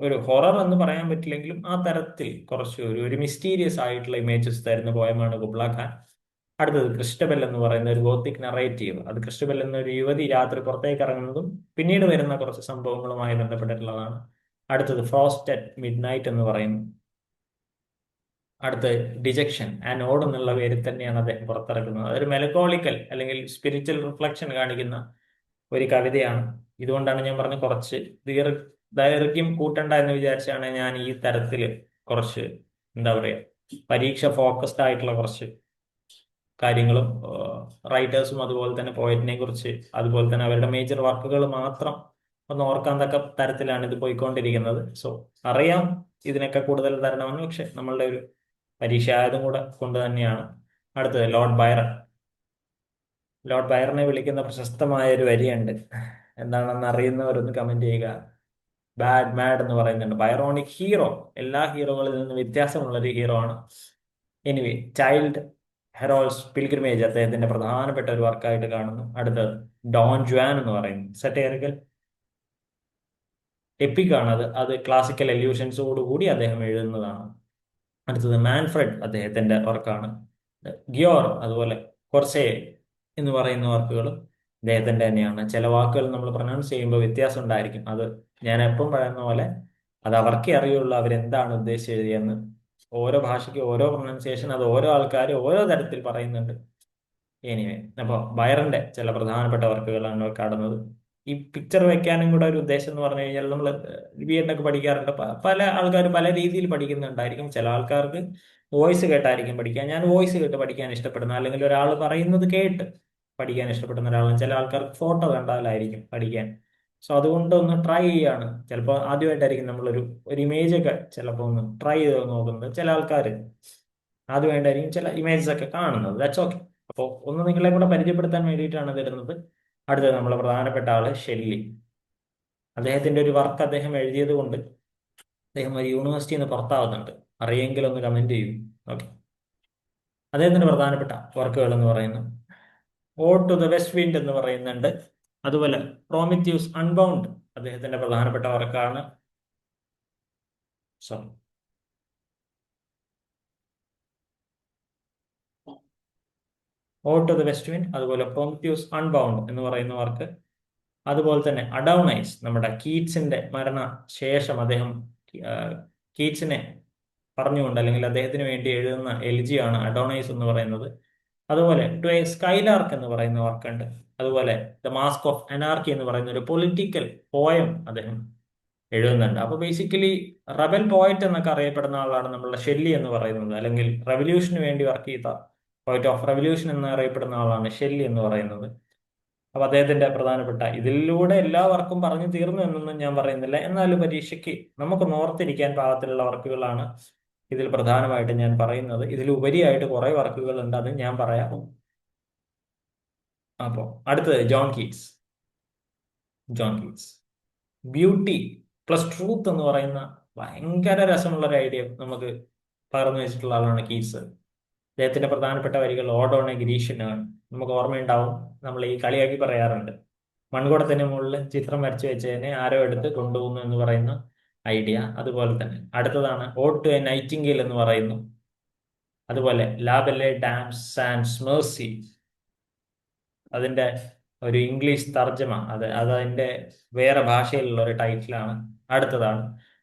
ഒരു ഹൊറർ എന്ന് പറയാൻ പറ്റില്ലെങ്കിലും ആ തരത്തിൽ കുറച്ച് ഒരു മിസ്റ്റീരിയസ് ആയിട്ടുള്ള ഇമേജസ് തരുന്ന പോയമാണ് കുബ്ല ഖാൻ. അടുത്തത് ക്രിസ്റ്റബൽ എന്ന് പറയുന്ന ഒരു ഗോത്തിക് നറേറ്റീവ്. അത് ക്രിസ്റ്റബൽ എന്ന ഒരു യുവതി രാത്രി പുറത്തേക്ക് ഇറങ്ങുന്നതും പിന്നീട് വരുന്ന കുറച്ച് സംഭവങ്ങളുമായി ബന്ധപ്പെട്ടിട്ടുള്ളതാണ്. അടുത്തത് ഫ്രോസ്റ്റ് അറ്റ് മിഡ് നൈറ്റ് എന്ന് പറയുന്നു. അടുത്ത് ഡിജക്ഷൻ ആൻഡ് ഓഡ് എന്നുള്ള പേരിൽ തന്നെയാണ് അദ്ദേഹം പുറത്തിറക്കുന്നത്. അതൊരു മെലക്കോളിക്കൽ അല്ലെങ്കിൽ സ്പിരിച്വൽ റിഫ്ലക്ഷൻ കാണിക്കുന്ന ഒരു കവിതയാണ്. ഇതുകൊണ്ടാണ് ഞാൻ പറഞ്ഞ കുറച്ച് ദൈർഘ്യം കൂട്ടണ്ട എന്ന് വിചാരിച്ചാണ് ഞാൻ ഈ തരത്തിൽ കുറച്ച് എന്താ പറയുക പരീക്ഷ ഫോക്കസ്ഡ് ആയിട്ടുള്ള കുറച്ച് കാര്യങ്ങളും റൈറ്റേഴ്സും അതുപോലെ തന്നെ പോയറ്റിനെ കുറിച്ച് അതുപോലെ തന്നെ അവരുടെ മേജർ വർക്കുകൾ മാത്രം ഒന്ന് ഓർക്കാൻ തക്ക തരത്തിലാണ് ഇത് പോയിക്കൊണ്ടിരിക്കുന്നത്. സോ അറിയാം ഇതിനൊക്കെ കൂടുതൽ തരണമെന്ന്, പക്ഷെ നമ്മളുടെ ഒരു പരീക്ഷ ആയതും കൂടെ കൊണ്ട് തന്നെയാണ്. അടുത്തത് ലോർഡ് ബൈറൺ. ലോർഡ് ബൈറനെ വിളിക്കുന്ന പ്രശസ്തമായ ഒരു വരിയുണ്ട്, എന്താണെന്ന് അറിയുന്നവരൊന്ന് കമന്റ് ചെയ്യുക. ബാഡ് മാഡ് എന്ന് പറയുന്നുണ്ട്. ബൈറോണിക് ഹീറോ, എല്ലാ ഹീറോകളിൽ നിന്നും വ്യത്യാസമുള്ള ഒരു ഹീറോ ആണ്. എനിവേ, ചൈൽഡ് ഹെറോൾസ് പിൽഗ്രിമേജ് അദ്ദേഹത്തിന്റെ പ്രധാനപ്പെട്ട ഒരു വർക്കായിട്ട് കാണുന്നു. അടുത്തത് ഡോൺ ജുവാൻ എന്ന് പറയുന്നു. സറ്റേറിക്കൽ എപ്പിക് ആണ് അത് ക്ലാസിക്കൽ എല്യൂഷൻസോടുകൂടി അദ്ദേഹം എഴുതുന്നതാണ്. അടുത്തത് മാൻഫ്രെഡ്, അദ്ദേഹത്തിന്റെ വർക്കാണ്. ഗിയോർ അതുപോലെ കൊർസേ എന്ന് പറയുന്ന വർക്കുകളും അദ്ദേഹത്തിന്റെ തന്നെയാണ്. ചില വാക്കുകൾ നമ്മൾ പ്രൊനൗൺസ് ചെയ്യുമ്പോൾ വ്യത്യാസം ഉണ്ടായിരിക്കും. അത് ഞാൻ എപ്പം പറയുന്ന പോലെ അത് അവർക്കേ അറിയുള്ളൂ അവരെന്താണ് ഉദ്ദേശിച്ച് എഴുതിയെന്ന്. ഓരോ ഭാഷയ്ക്ക് ഓരോ പ്രൊനൗൺസിയേഷൻ, അത് ഓരോ ആൾക്കാർ ഓരോ തരത്തിൽ പറയുന്നുണ്ട്. എനിവേ, അപ്പോൾ ബൈറന്റെ ചില പ്രധാനപ്പെട്ട വർക്കുകളാണ് കാണുന്നത്. ഈ പിക്ചർ വെക്കാനും കൂടെ ഒരു ഉദ്ദേശം എന്ന് പറഞ്ഞു കഴിഞ്ഞാൽ നമ്മൾ BEd ഒക്കെ പഠിക്കാറുണ്ട്. പല ആൾക്കാർ പല രീതിയിൽ പഠിക്കുന്നുണ്ടായിരിക്കും. ചില ആൾക്കാർക്ക് വോയിസ് കേട്ടായിരിക്കും പഠിക്കാൻ. ഞാൻ വോയിസ് കേട്ട് പഠിക്കാൻ ഇഷ്ടപ്പെടുന്ന, അല്ലെങ്കിൽ ഒരാൾ പറയുന്നത് കേട്ട് പഠിക്കാൻ ഇഷ്ടപ്പെടുന്ന ഒരാളാണ്. ചില ആൾക്കാർക്ക് ഫോട്ടോ കണ്ടാലായിരിക്കും പഠിക്കാൻ. സോ അതുകൊണ്ട് ഒന്ന് ട്രൈ ചെയ്യാണ്. ചിലപ്പോൾ ആദ്യമായിട്ടായിരിക്കും ഒരു ഇമേജ് ഒക്കെ ചിലപ്പോൾ ഒന്ന് ട്രൈ ചെയ്ത് നോക്കുന്നത്. ചില ആൾക്കാർ ആദ്യമായിട്ടായിരിക്കും ചില ഇമേജസ് ഒക്കെ കാണുന്നത്. That's okay. അപ്പോൾ ഒന്ന് നിങ്ങളെ കൂടെ പരിചയപ്പെടുത്താൻ വേണ്ടിയിട്ടാണ് തരുന്നത്. അടുത്തത് നമ്മളെ പ്രധാനപ്പെട്ട ആള് ഷെല്ലി. അദ്ദേഹത്തിന്റെ ഒരു വർക്ക് അദ്ദേഹം എഴുതിയത് കൊണ്ട് അദ്ദേഹം ഒരു യൂണിവേഴ്സിറ്റിയിൽ നിന്ന് പുറത്താവുന്നുണ്ട്. അറിയെങ്കിൽ ഒന്ന് കമന്റ് ചെയ്യും. ഓക്കെ. അദ്ദേഹത്തിന്റെ പ്രധാനപ്പെട്ട വർക്കുകൾ എന്ന് പറയുന്നത് ode to the west wind എന്ന് പറയുന്നുണ്ട്. അതുപോലെ പ്രോമിത്യൂസ് അൺബൗണ്ട് അദ്ദേഹത്തിന്റെ പ്രധാനപ്പെട്ട വർക്കാണ്. Sorry, ode to the west wind, അതുപോലെ പ്രോമിത്യൂസ് അൺബൗണ്ട് എന്ന് പറയുന്ന വർക്ക്. അതുപോലെ തന്നെ അഡോണൈസ്, നമ്മുടെ കീറ്റ്സിന്റെ മരണശേഷം അദ്ദേഹം കീറ്റ്സിനെ പറഞ്ഞുകൊണ്ട് അല്ലെങ്കിൽ അദ്ദേഹത്തിന് വേണ്ടി എഴുതുന്ന എലിജിയാണ് അഡോണൈസ് എന്ന് പറയുന്നത്. അതുപോലെ ടു എ സ്കൈലാർക്ക് എന്ന് പറയുന്ന വർക്കുണ്ട്. അതുപോലെ ദ മാസ്ക് ഓഫ് അനാർക്കി എന്ന് പറയുന്ന ഒരു പൊളിറ്റിക്കൽ പോയം അദ്ദേഹം എഴുതുന്നുണ്ട്. അപ്പൊ ബേസിക്കലി റബൽ പോയറ്റ് എന്നൊക്കെ അറിയപ്പെടുന്ന ആളാണ് നമ്മളുടെ ഷെല്ലി എന്ന് പറയുന്നത്, അല്ലെങ്കിൽ റെവല്യൂഷന് വേണ്ടി വർക്ക് ചെയ്ത പോയറ്റ് ഓഫ് റെവല്യൂഷൻ എന്ന് അറിയപ്പെടുന്ന ആളാണ് ഷെല്ലി എന്ന് പറയുന്നത്. അപ്പൊ അദ്ദേഹത്തിന്റെ പ്രധാനപ്പെട്ട, ഇതിലൂടെ എല്ലാ വർക്കും പറഞ്ഞു തീർന്നു എന്നൊന്നും ഞാൻ പറയുന്നില്ല, എന്നാലും പരീക്ഷയ്ക്ക് നമുക്ക് ഓർത്തിരിക്കാൻ പാകത്തിലുള്ള വർക്കുകളാണ് ഇതിൽ പ്രധാനമായിട്ട് ഞാൻ പറയുന്നത്. ഇതിലുപരിയായിട്ട് കുറെ വർക്കുകൾ ഉണ്ട്, അത് ഞാൻ പറയാം. അപ്പോൾ അടുത്തത് John Keats. Beauty plus truth എന്ന് പറയുന്ന ഭയങ്കര രസമുള്ള ഒരു ഐഡിയ നമുക്ക് പകർന്നു വെച്ചിട്ടുള്ള ആളാണ് കീറ്റ്സ്. അദ്ദേഹത്തിന്റെ പ്രധാനപ്പെട്ട വരികൾ ഓഡ് ഓൺ എ ഗ്രീഷ്യനാണ്. നമുക്ക് ഓർമ്മയുണ്ടാവും, നമ്മൾ ഈ കളിയാക്കി പറയാറുണ്ട്, മൺകുടത്തിന് മുകളിൽ ചിത്രം വരച്ചു വെച്ചതിനെ ആരോ എടുത്ത് കൊണ്ടുപോകുന്നു എന്ന് പറയുന്ന ഐഡിയ. അതുപോലെ തന്നെ അടുത്തതാണ് ഓഡ് ടു എ നൈറ്റിംഗേൽ എന്ന് പറയുന്നു. അതുപോലെ ലാബെല്ലെ ഡാംസ് ആൻഡ് മേഴ്സി, അതിന്റെ ഒരു ഇംഗ്ലീഷ് തർജ്ജമ, അതിന്റെ വേറെ ഭാഷയിലുള്ള ഒരു ടൈറ്റിലാണ്. അടുത്തതാണ്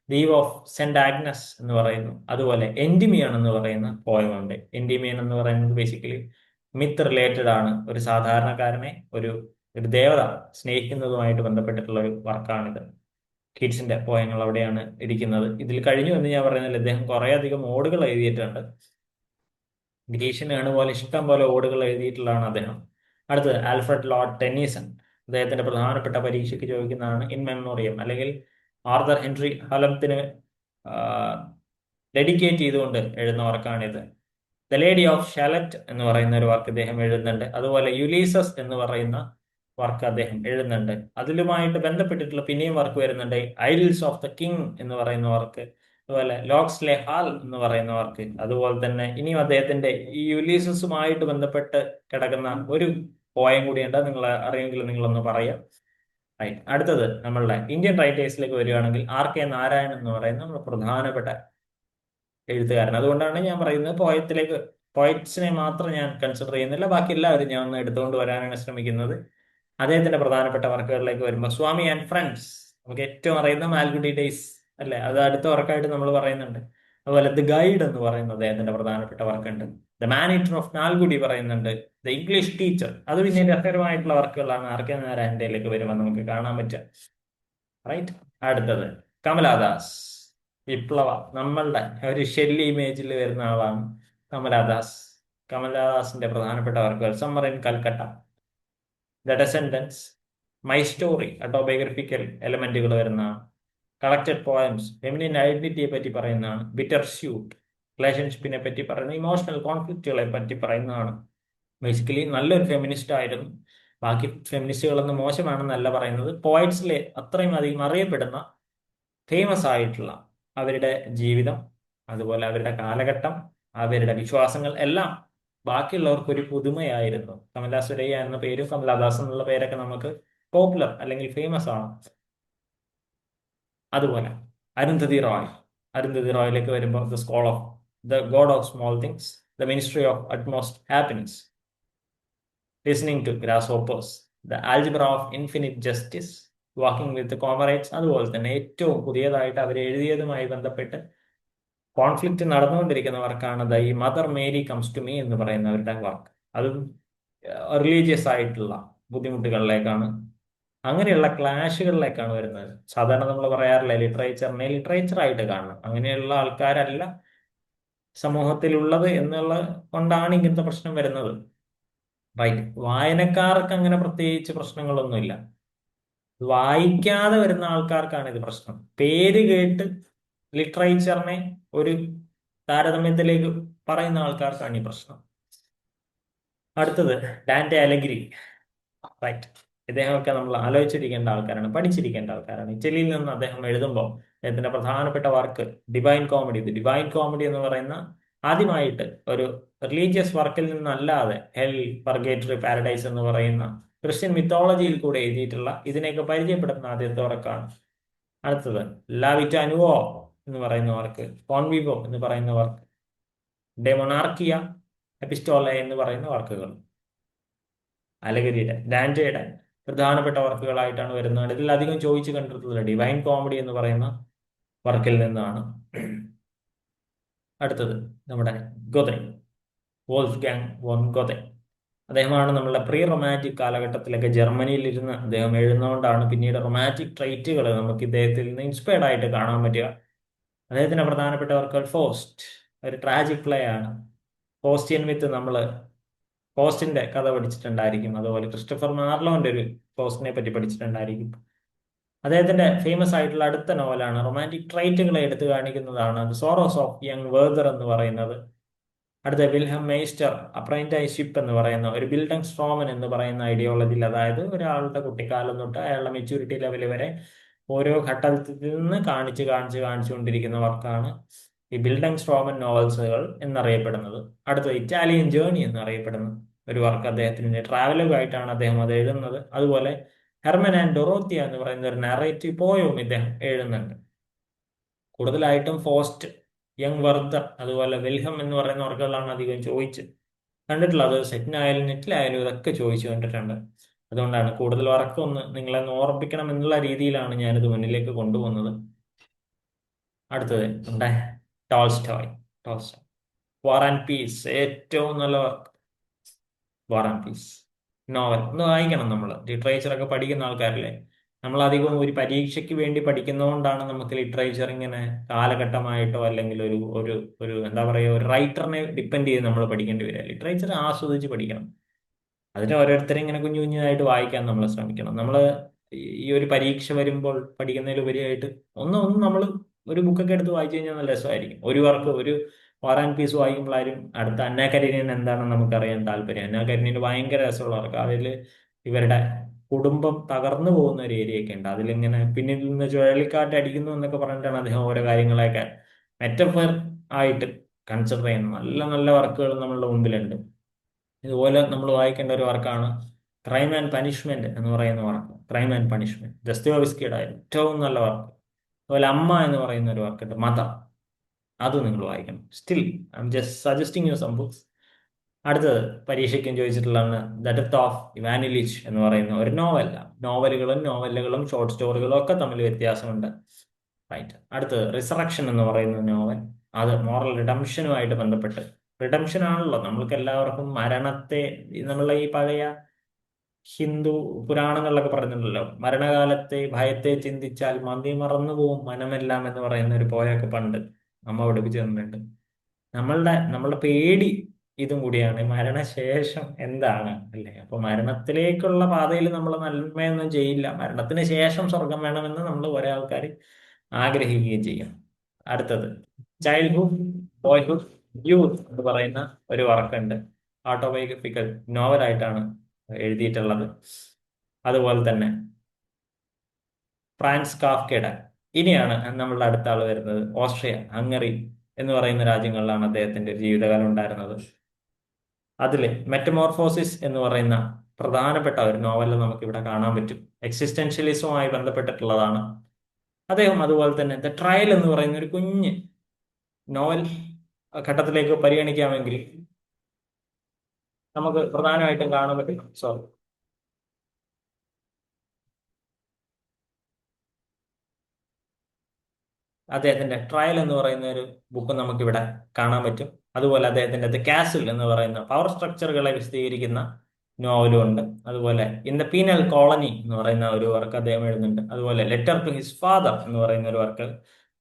ദീവ് ഓഫ് സെന്റ് ആഗ്നസ് എന്ന് പറയുന്നു. അതുപോലെ എൻഡിമിയൺ എന്ന് പറയുന്ന പോയമുണ്ട്. എൻഡിമിയൺ എന്ന് പറയുന്നത് ബേസിക്കലി മിത്ത് റിലേറ്റഡ് ആണ്. ഒരു സാധാരണക്കാരനെ ഒരു ഒരു ദേവത സ്നേഹിക്കുന്നതുമായിട്ട് ബന്ധപ്പെട്ടിട്ടുള്ള ഒരു വർക്കാണിത്. കീറ്റ്സിന്റെ പോയങ്ങൾ അവിടെയാണ് ഇരിക്കുന്നത്. ഇതിൽ കഴിഞ്ഞു എന്ന് ഞാൻ പറയുന്നില്ല, ഇദ്ദേഹം കുറേ അധികം ഓടുകൾ എഴുതിയിട്ടുണ്ട്. ഗ്രീഷ്യനാണ് പോലെ ഇഷ്ടം പോലെ ഓടുകൾ എഴുതിയിട്ടുള്ളതാണ് അദ്ദേഹം. അടുത്തത് ആൽഫ്രഡ് ലോർഡ് ടെന്നീസൺ. അദ്ദേഹത്തിന്റെ പ്രധാനപ്പെട്ട പരീക്ഷയ്ക്ക് ചോദിക്കുന്നതാണ് ഇൻ മെമ്മോറിയം, അല്ലെങ്കിൽ ആർതർ ഹെൻറി ഹലത്തിന് ഡെഡിക്കേറ്റ് ചെയ്തുകൊണ്ട് എഴുതുന്ന വർക്കാണിത്. ദ ലേഡി ഓഫ് ഷാലറ്റ് എന്ന് പറയുന്ന ഒരു വർക്ക് അദ്ദേഹം എഴുതുന്നുണ്ട്. അതുപോലെ യുലീസസ് എന്ന് പറയുന്ന വർക്ക് അദ്ദേഹം എഴുതുന്നുണ്ട്. അതിലുമായിട്ട് ബന്ധപ്പെട്ടിട്ടുള്ള പിന്നെയും വർക്ക് വരുന്നുണ്ട്. ഐഡിൽസ് ഓഫ് ദ കിങ് എന്ന് പറയുന്ന വർക്ക്, അതുപോലെ ലോക്സ്ലെ ഹാൾ എന്ന് പറയുന്ന വർക്ക്. അതുപോലെ തന്നെ ഇനിയും അദ്ദേഹത്തിന്റെ ഈ യുലീസസുമായിട്ട് ബന്ധപ്പെട്ട് കിടക്കുന്ന ഒരു പോയം കൂടിയുണ്ട്. നിങ്ങൾ അറിയെങ്കിൽ നിങ്ങളൊന്ന് പറയാം. റൈറ്റ്. അടുത്തത് നമ്മളുടെ ഇന്ത്യൻ റൈറ്റേഴ്സിലേക്ക് വരികയാണെങ്കിൽ ആർ കെ നാരായണൻ എന്ന് പറയുന്ന നമ്മുടെ പ്രധാനപ്പെട്ട എഴുത്തുകാരൻ. അതുകൊണ്ടാണ് ഞാൻ പറയുന്നത് പോയറ്റ്സിനെ മാത്രം ഞാൻ കൺസിഡർ ചെയ്യുന്നില്ല, ബാക്കി എല്ലാവരും ഞാൻ ഒന്ന് എടുത്തുകൊണ്ട് വരാനാണ് ശ്രമിക്കുന്നത്. അദ്ദേഹത്തിന്റെ പ്രധാനപ്പെട്ട വർക്കുകളിലേക്ക് വരുമ്പോൾ സ്വാമി ആൻഡ് ഫ്രണ്ട്സ്, നമുക്ക് ഏറ്റവും അറിയുന്ന മാൽഗുഡി ഡേയ്സ് അല്ലെ, അത് അടുത്ത വർക്കായിട്ട് നമ്മൾ പറയുന്നുണ്ട്. അതുപോലെ ദ ഗൈഡ് എന്ന് പറയുന്ന അദ്ദേഹത്തിന്റെ പ്രധാനപ്പെട്ട വർക്കുണ്ട്. The man eater of Malgudi പറയുന്നുണ്ട്. ദ ഇംഗ്ലീഷ് ടീച്ചർ, അത് പിന്നെ രസകരമായിട്ടുള്ള വർക്കുകളാണ്. ആർ കെ നാരായണന്റെയിലേക്ക് വരുമ്പോൾ നമുക്ക് കാണാൻ പറ്റുക. റൈറ്റ്. അടുത്തത് കമലാദാസ്, വിപ്ലവ, നമ്മളുടെ ഒരു ഷെല്ലി ഇമേജിൽ വരുന്ന ആളാണ് കമലാദാസ്. കമലാദാസിന്റെ പ്രധാനപ്പെട്ട വർക്കുകൾ summer in Calcutta, the descendants, my story, autobiographical എലമെന്റുകൾ വരുന്നതാണ്. കളക്റ്റഡ് പോയംസ്, ഫെമിനിൻ ഐഡന്റിറ്റിയെ പറ്റി പറയുന്നതാണ്. ബിറ്റർ സ്യൂട്ട്, റിലേഷൻഷിപ്പിനെ പറ്റി പറയുന്ന ഇമോഷണൽ കോൺഫ്ലിക്റ്റുകളെ പറ്റി പറയുന്നതാണ്. ബേസിക്കലി നല്ലൊരു ഫെമിനിസ്റ്റ് ആയിരുന്നു. ബാക്കി ഫെമിനിസ്റ്റുകളൊന്നും മോശമാണെന്നല്ല പറയുന്നത്. പോയറ്റ്സിലെ അത്രയും അധികം അറിയപ്പെടുന്ന ഫേമസ് ആയിട്ടുള്ള അവരുടെ ജീവിതം, അതുപോലെ അവരുടെ കാലഘട്ടം, അവരുടെ വിശ്വാസങ്ങൾ എല്ലാം ബാക്കിയുള്ളവർക്ക് ഒരു പുതുമയായിരുന്നു. കമലാ സുരയ്യ എന്ന പേരും കമലാദാസ് എന്നുള്ള പേരൊക്കെ നമുക്ക് പോപ്പുലർ അല്ലെങ്കിൽ ഫേമസ് ആണ്. അതുപോലെ അരുന്ധതി റോയ്, അരുന്ധതി റോയിലേക്ക് വരുമ്പോൾ the school of the god of small things, the ministry of utmost happiness, listening to grasshoppers, the algebra of infinite justice, walking with comrades. അതുപോലെ തന്നെ ഏറ്റവും പുതിയതായിട്ട് അവർ എഴുതിയതുമായി ബന്ധപ്പെട്ട് കോൺഫ്ലിക്റ്റ് നടന്നുകൊണ്ടിരിക്കുന്ന വർക്കാണ് ദ ഈ mother Mary comes to me എന്ന് പറയുന്നവരുടെ വർക്ക്. അതും റിലീജിയസ് ആയിട്ടുള്ള ബുദ്ധിമുട്ടുകളിലേക്കാണ്, അങ്ങനെയുള്ള ക്ലാഷുകളിലേക്കാണ് വരുന്നത്. സാധാരണ നമ്മൾ പറയാറില്ല ലിറ്ററേച്ചറിനെ ലിറ്ററേച്ചറായിട്ട് കാണണം. അങ്ങനെയുള്ള ആൾക്കാരല്ല സമൂഹത്തിലുള്ളത് എന്നുള്ള കൊണ്ടാണ് ഇങ്ങനത്തെ പ്രശ്നം വരുന്നത്. റൈറ്റ്. വായനക്കാർക്ക് അങ്ങനെ പ്രത്യേകിച്ച് പ്രശ്നങ്ങളൊന്നുമില്ല. വായിക്കാതെ വരുന്ന ആൾക്കാർക്കാണ് ഇത് പ്രശ്നം. പേര് കേട്ട് ലിറ്ററേച്ചറിനെ ഒരു താരതമ്യത്തിലേക്ക് പറയുന്ന ആൾക്കാർക്കാണ് ഈ പ്രശ്നം. അടുത്തത് ഡാന്റെ അലഗ്രി. റൈറ്റ്. ഇദ്ദേഹമൊക്കെ നമ്മൾ ആലോചിച്ചിരിക്കേണ്ട ആൾക്കാരാണ്, പഠിച്ചിരിക്കേണ്ട ആൾക്കാരാണ്. ഇറ്റലിയിൽ നിന്ന് അദ്ദേഹം എഴുതുമ്പോൾ അദ്ദേഹത്തിന്റെ പ്രധാനപ്പെട്ട വർക്ക് ഡിവൈൻ കോമഡി. ഇത് ഡിവൈൻ കോമഡി എന്ന് പറയുന്ന ആദ്യമായിട്ട് ഒരു റിലീജിയസ് വർക്കിൽ നിന്നല്ലാതെ ഹെൽ, പർഗേറ്ററി, പാരഡൈസ് എന്ന് പറയുന്ന ക്രിസ്ത്യൻ മിത്തോളജിയിൽ കൂടെ എഴുതിയിട്ടുള്ള ഇതിനെയൊക്കെ പരിചയപ്പെടുത്തുന്ന ആദ്യത്തെ വർക്കാണ്. അടുത്തത് ലാ വിറ്റ അനുവോ എന്ന് പറയുന്ന വർക്ക്, കോൺവിവോ എന്ന് പറയുന്ന വർക്ക്, ഡെ മൊണാർക്കിയ എപ്പിസ്റ്റോല എന്ന് പറയുന്ന വർക്കുകൾ അലഗരിയുടെ ഡാന്റെയുടെ പ്രധാനപ്പെട്ട വർക്കുകളായിട്ടാണ് വരുന്നത്. ഇതിൽ അധികം ചോദിച്ചു കണ്ടിട്ടുള്ള ഡിവൈൻ കോമഡി എന്ന് പറയുന്ന വർക്കിൽ നിന്നാണ്. അടുത്തത് നമ്മുടെ ഗൊതെ, വോൾഫ്ഗാങ് വോൺ ഗൊതെ. അദ്ദേഹമാണ് നമ്മളുടെ പ്രീ റൊമാൻറ്റിക് കാലഘട്ടത്തിലൊക്കെ ജർമ്മനിയിൽ ഇരുന്ന് അദ്ദേഹം എഴുതുന്നതുകൊണ്ടാണ് പിന്നീട് റൊമാൻറ്റിക് ട്രൈറ്റുകൾ നമുക്ക് ഇദ്ദേഹത്തിൽ നിന്ന് ഇൻസ്പയർഡ് ആയിട്ട് കാണാൻ പറ്റുക. അദ്ദേഹത്തിന്റെ പ്രധാനപ്പെട്ട വർക്കുകൾ ഫോസ്റ്റ്, ഒരു ട്രാജിക് പ്ലേ ആണ്. ഫോസ്റ്റിയൻ വിത്ത് നമ്മൾ ഫോസ്റ്റിന്റെ കഥ പഠിച്ചിട്ടുണ്ടായിരിക്കും. അതുപോലെ ക്രിസ്റ്റഫർ മാർലോന്റെ ഒരു ഫോസ്റ്റിനെ പറ്റി പഠിച്ചിട്ടുണ്ടായിരിക്കും. അദ്ദേഹത്തിന്റെ ഫേമസ് ആയിട്ടുള്ള അടുത്ത നോവലാണ് റൊമാൻറ്റിക് ട്രൈറ്റുകളെ എടുത്തു കാണിക്കുന്നതാണ് ദ സോറോസ് ഓഫ് യങ് വേർദർ എന്ന് പറയുന്നത്. അടുത്ത വിൽഹം മെയ്സ്റ്റർ അപ്രന്റൈസ്ഷിപ്പ് എന്ന് പറയുന്ന ഒരു ബിൽഡങ് സ്ട്രോമൻ എന്ന് പറയുന്ന ഐഡിയോളജിയിൽ, അതായത് ഒരാളുടെ കുട്ടിക്കാലം തൊട്ട് അയാളുടെ മെച്യൂരിറ്റി ലെവൽ വരെ ഓരോ ഘട്ടത്തിൽ നിന്ന് കാണിച്ചുകൊണ്ടിരിക്കുന്ന വർക്കാണ് ഈ ബിൽഡങ് സ്ട്രോമൻ നോവൽസുകൾ എന്നറിയപ്പെടുന്നത്. അടുത്തത് ഇറ്റാലിയൻ ജേർണി എന്നറിയപ്പെടുന്ന ഒരു വർക്ക് അദ്ദേഹത്തിന്റെ ട്രാവലുമായിട്ടാണ് അദ്ദേഹം അത് എഴുതുന്നത്. അതുപോലെ ഹെർമൻ ആൻഡ് ഡൊറോത്തിയ എന്ന് പറയുന്ന ഒരു നറേറ്റീവ് പോയവും ഇദ്ദേഹം എഴുതുന്നുണ്ട്. കൂടുതലായിട്ടും ഫോസ്റ്റ്, യങ് വർദ്ധർ, അതുപോലെ വെൽഹം എന്ന് പറയുന്ന വർക്കുകളാണ് അധികം ചോദിച്ച് കണ്ടിട്ടുള്ളത്. അത് സെറ്റിനായാലും നെറ്റിലായാലും ഇതൊക്കെ ചോദിച്ചു കണ്ടിട്ടുണ്ട്. അതുകൊണ്ടാണ് കൂടുതൽ വർക്കൊന്ന് നിങ്ങളെ ഒന്ന് ഓർമ്മിപ്പിക്കണം എന്നുള്ള രീതിയിലാണ് ഞാനിത് മുന്നിലേക്ക് കൊണ്ടുപോകുന്നത്. അടുത്തത് നമ്മുടെ Tolstoy. Tolstoy war and piece, ഏറ്റവും നല്ല work. War and piece novel ഒന്ന് വായിക്കണം. നമ്മൾ ലിറ്ററേച്ചർ ഒക്കെ പഠിക്കുന്ന ആൾക്കാരല്ലേ, നമ്മൾ അധികം ഒരു പരീക്ഷയ്ക്ക് വേണ്ടി പഠിക്കുന്നതുകൊണ്ടാണ് നമുക്ക് ലിറ്ററേച്ചർ ഇങ്ങനെ കാലഘട്ടമായിട്ടോ അല്ലെങ്കിൽ ഒരു ഒരു ഒരു എന്താ പറയുക, ഒരു റൈറ്ററിനെ ഡിപ്പെൻഡ് ചെയ്ത് നമ്മൾ പഠിക്കേണ്ടി വരിക. ലിറ്ററേച്ചർ ആസ്വദിച്ച് പഠിക്കണം. അതിന് ഓരോരുത്തരും ഇങ്ങനെ കുഞ്ഞു കുഞ്ഞായിട്ട് വായിക്കാൻ നമ്മൾ ശ്രമിക്കണം. നമ്മൾ ഈ ഒരു പരീക്ഷ വരുമ്പോൾ പഠിക്കുന്നതിലുപരിയായിട്ട് ഒന്ന് ഒന്ന് നമ്മൾ ഒരു ബുക്കൊക്കെ എടുത്ത് വായിച്ചു കഴിഞ്ഞാൽ നല്ല രസമായിരിക്കും. ഒരു വർക്ക്, ഒരു വാർ ആൻഡ് പീസ് വായിക്കുമ്പോഴാരും അടുത്ത അന്ന കരീനൻ എന്താണെന്ന് നമുക്കറിയാൻ താല്പര്യം. അന്ന കരീനന് ഭയങ്കര രസമുള്ള വർക്ക്. അതിൽ ഇവരുടെ കുടുംബം തകർന്നു പോകുന്ന ഒരു ഏരിയ ഒക്കെ ഉണ്ട്. അതിലിങ്ങനെ പിന്നിൽ നിന്ന് ചുഴലിക്കാറ്റ് അടിക്കുന്നു എന്നൊക്കെ പറഞ്ഞിട്ടാണ് അദ്ദേഹം ഓരോ കാര്യങ്ങളെയൊക്കെ മെറ്റഫർ ആയിട്ട് കൺസിഡർ ചെയ്യുന്നത്. നല്ല നല്ല വർക്കുകൾ നമ്മളുടെ മുമ്പിലുണ്ട്. ഇതുപോലെ നമ്മൾ വായിക്കേണ്ട ഒരു വർക്കാണ് ക്രൈം ആൻഡ് പനിഷ്മെന്റ് എന്ന് പറയുന്ന വർക്ക്. ക്രൈം ആൻഡ് പനിഷ്മെന്റ് ദസ്തോവസ്കിയുടെ ഏറ്റവും നല്ല വർക്ക്. അതുപോലെ അമ്മ എന്ന് പറയുന്ന ഒരു വർക്കുണ്ട്, മദർ. അത് നിങ്ങൾ വായിക്കണം. Still I am just suggesting you some books. അടുത്തത് പരീക്ഷയ്ക്കും ചോദിച്ചിട്ടുള്ളതാണ് the death of Ivan Ilyich എന്ന് പറയുന്ന ഒരു നോവൽ. നോവലുകളും നോവലുകളും ഷോർട്ട് സ്റ്റോറികളും ഒക്കെ തമ്മിൽ വ്യത്യാസമുണ്ട്. റൈറ്റ്. അടുത്തത് റിസറക്ഷൻ എന്ന് പറയുന്ന നോവൽ. അത് മോറൽ റിഡംഷനുമായിട്ട് ബന്ധപ്പെട്ട്, റിഡംഷൻ ആണല്ലോ നമ്മൾക്ക് എല്ലാവർക്കും മരണത്തെ, നമ്മളെ ഈ പഴയ ഹിന്ദു പുരാണങ്ങളിലൊക്കെ പറഞ്ഞിട്ടുണ്ടല്ലോ, മരണകാലത്തെ ഭയത്തെ ചിന്തിച്ചാൽ മതി മറന്നു പോവും മനമെല്ലാം എന്ന് പറയുന്ന ഒരു പോയൊക്കെ പണ്ട് നമ്മ പഠിപ്പിച്ചു തന്നിട്ടുണ്ട്. നമ്മളുടെ പേടി ഇതും കൂടിയാണ്, മരണശേഷം എന്താണ് അല്ലേ. അപ്പൊ മരണത്തിലേക്കുള്ള പാതയിൽ നമ്മൾ നന്മയൊന്നും ചെയ്യില്ല, മരണത്തിന് ശേഷം സ്വർഗം വേണമെന്ന് നമ്മൾ കുറെ ആൾക്കാർ ആഗ്രഹിക്കുകയും ചെയ്യും. അടുത്തത് ചൈൽഡ്ഹുഡ്, ബോയ്ഹുഡ്, യൂത്ത് എന്ന് പറയുന്ന ഒരു വർക്കുണ്ട്. ഓട്ടോബയോഗ്രഫിക്കൽ നോവലായിട്ടാണ് എഴുതിയിട്ടുള്ളത്. അതുപോലെ തന്നെ ഫ്രാൻസ് കാഫ്കയുടെ, ഇനിയാണ് നമ്മളുടെ അടുത്ത ആൾ വരുന്നത്, ഓസ്ട്രിയ, ഹംഗറി എന്ന് പറയുന്ന രാജ്യങ്ങളിലാണ് അദ്ദേഹത്തിന്റെ ജീവിതകാലം ഉണ്ടായിരുന്നത്. അതില് മെറ്റമോർഫോസിസ് എന്ന് പറയുന്ന പ്രധാനപ്പെട്ട ഒരു നോവൽ നമുക്ക് ഇവിടെ കാണാൻ പറ്റും. എക്സിസ്റ്റൻഷ്യലിസവുമായി ബന്ധപ്പെട്ടിട്ടുള്ളതാണ് അദ്ദേഹം. അതുപോലെ തന്നെ ദ ട്രയൽ എന്ന് പറയുന്ന ഒരു കുഞ്ഞ് നോവൽ ഘട്ടത്തിലേക്ക് പരിഗണിക്കാമെങ്കിൽ നമുക്ക് പ്രധാനമായിട്ടും കാണാൻ പറ്റും. സോറി, അദ്ദേഹത്തിന്റെ ട്രയൽ എന്ന് പറയുന്ന ഒരു ബുക്ക് നമുക്കിവിടെ കാണാൻ പറ്റും. അതുപോലെ അദ്ദേഹത്തിന്റെ ദ കാസിൽ എന്ന് പറയുന്ന പവർ സ്ട്രക്ചറുകളെ വിശദീകരിക്കുന്ന നോവലും ഉണ്ട്. അതുപോലെ ഇൻ ദ പീനൽ കോളനി എന്ന് പറയുന്ന ഒരു വർക്ക് അദ്ദേഹം എഴുതുന്നുണ്ട്. അതുപോലെ ലെറ്റർ ടു ഹിസ് ഫാദർ എന്ന് പറയുന്ന ഒരു വർക്ക്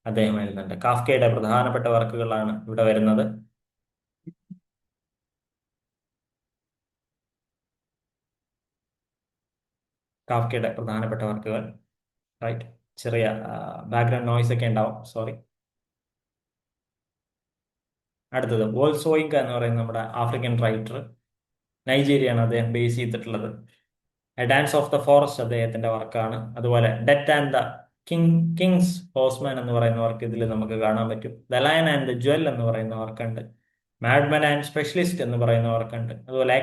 അദ്ദേഹം എഴുതുന്നുണ്ട്. കാഫ്കയുടെ പ്രധാനപ്പെട്ട വർക്കുകളാണ് ഇവിടെ വരുന്നത്. കാഫ്കയുടെ പ്രധാനപ്പെട്ട വർക്കുകൾ. റൈറ്റ്. ചെറിയ ബാക്ക്ഗ്രൗണ്ട് നോയ്സ് ഒക്കെ ഉണ്ടാവും, സോറി. അടുത്തത് വോൾസോയിങ്ക എന്ന് പറയുന്ന നമ്മുടെ ആഫ്രിക്കൻ റൈറ്റർ, നൈജീരിയയാണ് അദ്ദേഹം ബേസ് ചെയ്തിട്ടുള്ളത്. ഡാൻസ് ഓഫ് ദ ഫോറസ്റ്റ് അദ്ദേഹത്തിന്റെ വർക്കാണ്. അതുപോലെ death and the Kings horseman എന്ന് പറയുന്ന വർക്ക് ഇതിൽ നമുക്ക് കാണാൻ പറ്റും. The lion and the jewel എന്ന് പറയുന്ന വർക്കുണ്ട്. മാഡ്മൻ ആൻഡ് സ്പെഷ്യലിസ്റ്റ് എന്ന് പറയുന്ന വർക്കുണ്ട്. അതുപോലെ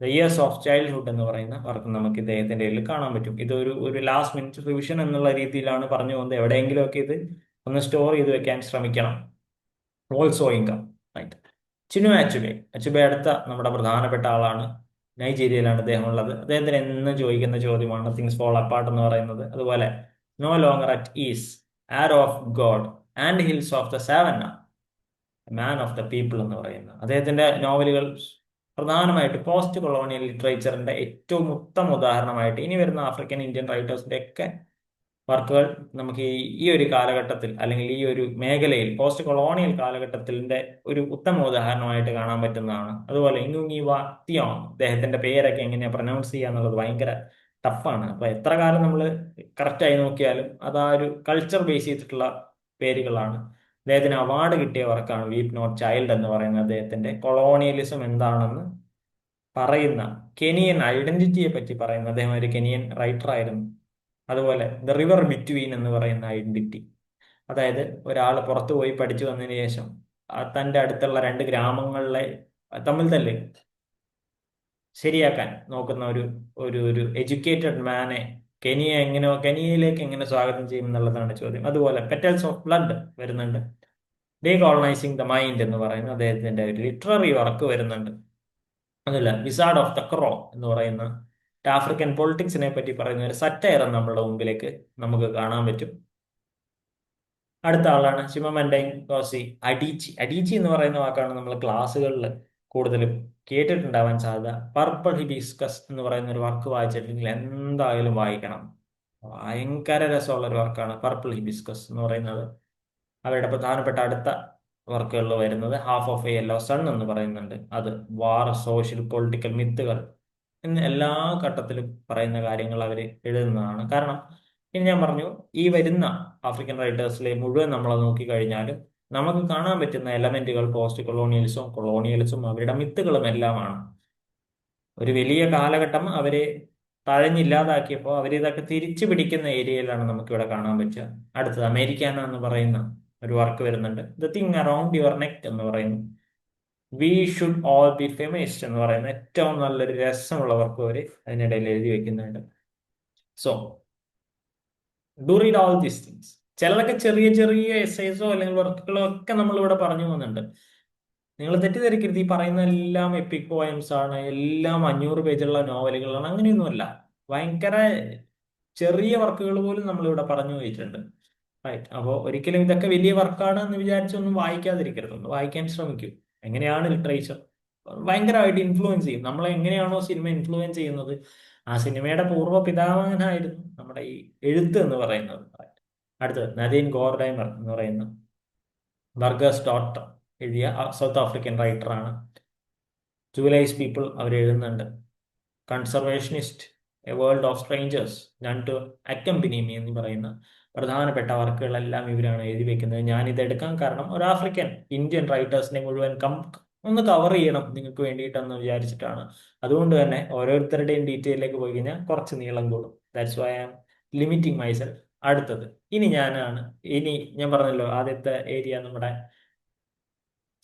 ദ ഇയേഴ്സ് ഓഫ് ചൈൽഡ്ഹുഡ് എന്ന് പറയുന്ന വർക്ക് നമുക്ക് ഇദ്ദേഹത്തിന്റെ കയ്യിൽ കാണാൻ പറ്റും. ഇത് ഒരു ലാസ്റ്റ് മിനിറ്റ് റിവിഷൻ എന്നുള്ള രീതിയിലാണ് പറഞ്ഞു പോകുന്നത്. എവിടെയെങ്കിലുമൊക്കെ ഇത് ഒന്ന് സ്റ്റോർ ചെയ്ത് വെക്കാൻ ശ്രമിക്കണം. വോൾസോയിങ്ക. റൈറ്റ്. ചിനു അച്ചുബെ. അച്ചുബെ അടുത്ത നമ്മുടെ പ്രധാനപ്പെട്ട ആളാണ്. നൈജീരിയയിലാണ് അദ്ദേഹം ഉള്ളത്. അദ്ദേഹത്തിന് എന്നും ചോദിക്കുന്ന ചോദ്യമാണ് തിങ്സ് ഫോൾ അപ്പാർട്ട് എന്ന് പറയുന്നത്. അതുപോലെ no longer at ease, arrow of God, and hills of the savannah, man of the people എന്ന് പറയുന്നത് അദ്ദേഹത്തിന്റെ നോവലുകൾ പ്രധാനമായിട്ട് പോസ്റ്റ് കൊളോണിയൽ ലിറ്ററേച്ചറിന്റെ ഏറ്റവും ഉത്തമ ഉദാഹരണമായിട്ട് ഇനി വരുന്ന ആഫ്രിക്കൻ ഇന്ത്യൻ റൈറ്റേഴ്സിന്റെ ഒക്കെ വർക്കുകൾ നമുക്ക് ഈ ഒരു കാലഘട്ടത്തിൽ അല്ലെങ്കിൽ ഈ ഒരു മേഖലയിൽ പോസ്റ്റ് കൊളോണിയൽ കാലഘട്ടത്തിന്റെ ഒരു ഉത്തമ ഉദാഹരണമായിട്ട് കാണാൻ പറ്റുന്നതാണ്. അതുപോലെ ഇങ്ങുങ്ങി വാ തിയോങ്, അദ്ദേഹത്തിന്റെ പേരൊക്കെ എങ്ങനെയാ പ്രൊനൗൺസ് ചെയ്യുക എന്നുള്ളത് ഭയങ്കര ടഫാണ്. അപ്പൊ എത്ര കാലം നമ്മൾ കറക്റ്റായി നോക്കിയാലും അത് ആ ഒരു കൾച്ചർ ബേസ് ചെയ്തിട്ടുള്ള പേരുകളാണ്. അദ്ദേഹത്തിന് അവാർഡ് കിട്ടിയ വർക്കാണ് വീപ് നോട്ട് ചൈൽഡ് എന്ന് പറയുന്ന അദ്ദേഹത്തിന്റെ കൊളോണിയലിസം എന്താണെന്ന് പറയുന്ന, കെനിയൻ ഐഡന്റിറ്റിയെ പറ്റി പറയുന്ന, അദ്ദേഹം ഒരു കെനിയൻ റൈറ്റർ ആയിരുന്നു. അതുപോലെ ദ റിവർ ബിറ്റ്വീൻ എന്ന് പറയുന്ന ഐഡന്റിറ്റി, അതായത് ഒരാൾ പുറത്തു പോയി പഠിച്ചു വന്നതിന് ശേഷം തൻ്റെ അടുത്തുള്ള രണ്ട് ഗ്രാമങ്ങളിലെ തമ്മിൽ തല്ല്, ശരിയാക്കാൻ നോക്കുന്ന ഒരു ഒരു ഒരു എഡ്യൂക്കേറ്റഡ് മാനെ കെനിയയിലേക്ക് എങ്ങനെ സ്വാഗതം ചെയ്യും എന്നുള്ളതാണ് ചോദ്യം. അതുപോലെ പെറ്റൽസ് ഓഫ് ബ്ലഡ് വരുന്നുണ്ട്. ഡീകോളനൈസിങ് ദ മൈൻഡ് എന്ന് പറയുന്ന അദ്ദേഹത്തിന്റെ ഒരു ലിറ്റററി വർക്ക് വരുന്നുണ്ട്. അതല്ല, വിസാർഡ് ഓഫ് ദ ക്രോ എന്ന് പറയുന്ന ആഫ്രിക്കൻ പൊളിറ്റിക്സിനെ പറ്റി പറയുന്ന ഒരു സറ്റയർ നമ്മളുടെ മുമ്പിലേക്ക് നമുക്ക് കാണാൻ പറ്റും. അടുത്ത ആളാണ് ചിമമൻഡെ ngozi അഡീച്ചി. അഡീച്ചി എന്ന് പറയുന്ന വാക്കാണ് നമ്മൾ ക്ലാസ്സുകളിൽ കൂടുതലും കേട്ടിട്ടുണ്ടാവാൻ സാധ്യത. പർപ്പിൾ ഹിബിസ്കസ് എന്ന് പറയുന്ന ഒരു വർക്ക് വായിച്ചിട്ടുണ്ടെങ്കിൽ എന്തായാലും വായിക്കണം. ഭയങ്കര രസമുള്ള ഒരു വർക്കാണ് പർപ്പിൾ ഹിബിസ്കസ് എന്ന് പറയുന്നത്. അവരുടെ പ്രധാനപ്പെട്ട അടുത്ത വർക്കുകളിൽ വരുന്നത് half of a yellow sun എന്ന് പറയുന്നുണ്ട്. അത് വാർ, സോഷ്യൽ, പൊളിറ്റിക്കൽ മിത്തുകൾ എന്ന് എല്ലാ ഘട്ടത്തിലും പറയുന്ന കാര്യങ്ങൾ അവർ എഴുതുന്നതാണ്. കാരണം ഇനി ഞാൻ പറഞ്ഞു, ഈ വരുന്ന ആഫ്രിക്കൻ റൈറ്റേഴ്സിലെ മുഴുവൻ നമ്മൾ നോക്കിക്കഴിഞ്ഞാലും നമുക്ക് കാണാൻ പറ്റുന്ന എലമെന്റുകൾ പോസ്റ്റ് കൊളോണിയലിസവും അവരുടെ മിത്തുകളും എല്ലാമാണ്. ഒരു വലിയ കാലഘട്ടം അവരെ തഴഞ്ഞില്ലാതാക്കിയപ്പോൾ അവരിതൊക്കെ തിരിച്ചു പിടിക്കുന്ന ഏരിയയിലാണ് നമുക്കിവിടെ കാണാൻ പറ്റുക. അടുത്തത് അമേരിക്കാന എന്ന് പറയുന്ന ഒരു വർക്ക് വരുന്നുണ്ട്. The thing around your neck എന്ന് പറയുന്നു. We should all be feminist എന്ന് പറയുന്ന ഏറ്റവും നല്ലൊരു രസമുള്ള വർക്ക് വരെ അതിനിടയിൽ എഴുതി വെക്കുന്നുണ്ട്. So do read all these things. ചിലതൊക്കെ ചെറിയ ചെറിയ എസ്സേസോ അല്ലെങ്കിൽ വർക്കുകളോ ഒക്കെ നമ്മൾ ഇവിടെ പറഞ്ഞു പോകുന്നുണ്ട്. നിങ്ങൾ തെറ്റിദ്ധരിക്കരുത്, ഈ പറയുന്ന എല്ലാം എപ്പിക് പോയംസ് ആണ്, എല്ലാം 500 പേജുള്ള നോവലുകളാണ്, അങ്ങനെയൊന്നുമല്ല. ഭയങ്കര ചെറിയ വർക്കുകൾ പോലും നമ്മളിവിടെ പറഞ്ഞു പോയിട്ടുണ്ട്. റൈറ്റ്. അപ്പോൾ ഒരിക്കലും ഇതൊക്കെ വലിയ വർക്കാണ് എന്ന് വിചാരിച്ചൊന്നും വായിക്കാതിരിക്കരുത്. ഒന്ന് വായിക്കാൻ ശ്രമിക്കൂ. എങ്ങനെയാണ് ലിറ്ററേച്ചർ ഭയങ്കരമായിട്ട് ഇൻഫ്ലുവൻസ് ചെയ്യും നമ്മളെ. എങ്ങനെയാണോ സിനിമ ഇൻഫ്ലുവൻസ് ചെയ്യുന്നത്, ആ സിനിമയുടെ പൂർവ്വ പിതാമഹനായിരുന്നു നമ്മുടെ ഈ എഴുത്ത് എന്ന് പറയുന്നത്. അടുത്തത് നദീൻ ഗോർഡൈമർ എന്ന് പറയുന്ന ബർഗേഴ്സ് ഡോട്ടർ എഴുതിയ സൗത്ത് ആഫ്രിക്കൻ റൈറ്ററാണ്. ജൂലൈസ് പീപ്പിൾ അവർ എഴുതുന്നുണ്ട്. Conservationist, a world of strangers, none to accompany me എന്ന് പറയുന്ന പ്രധാനപ്പെട്ട വർക്കുകളെല്ലാം ഇവരാണ് എഴുതി വെക്കുന്നത്. ഞാൻ ഇത് എടുക്കാൻ കാരണം ഒരു ആഫ്രിക്കൻ ഇന്ത്യൻ റൈറ്റേഴ്സിനെ മുഴുവൻ ഒന്ന് കവർ ചെയ്യണം നിങ്ങൾക്ക് വേണ്ടിയിട്ടെന്ന് വിചാരിച്ചിട്ടാണ്. അതുകൊണ്ട് തന്നെ ഓരോരുത്തരുടെയും ഡീറ്റെയിലേക്ക് പോയി കഴിഞ്ഞാൽ കുറച്ച് നീളം കൂടും. That's why I am limiting myself. അടുത്തത് ഇനി ഞാൻ പറഞ്ഞല്ലോ, ആദ്യത്തെ ഏരിയ നമ്മുടെ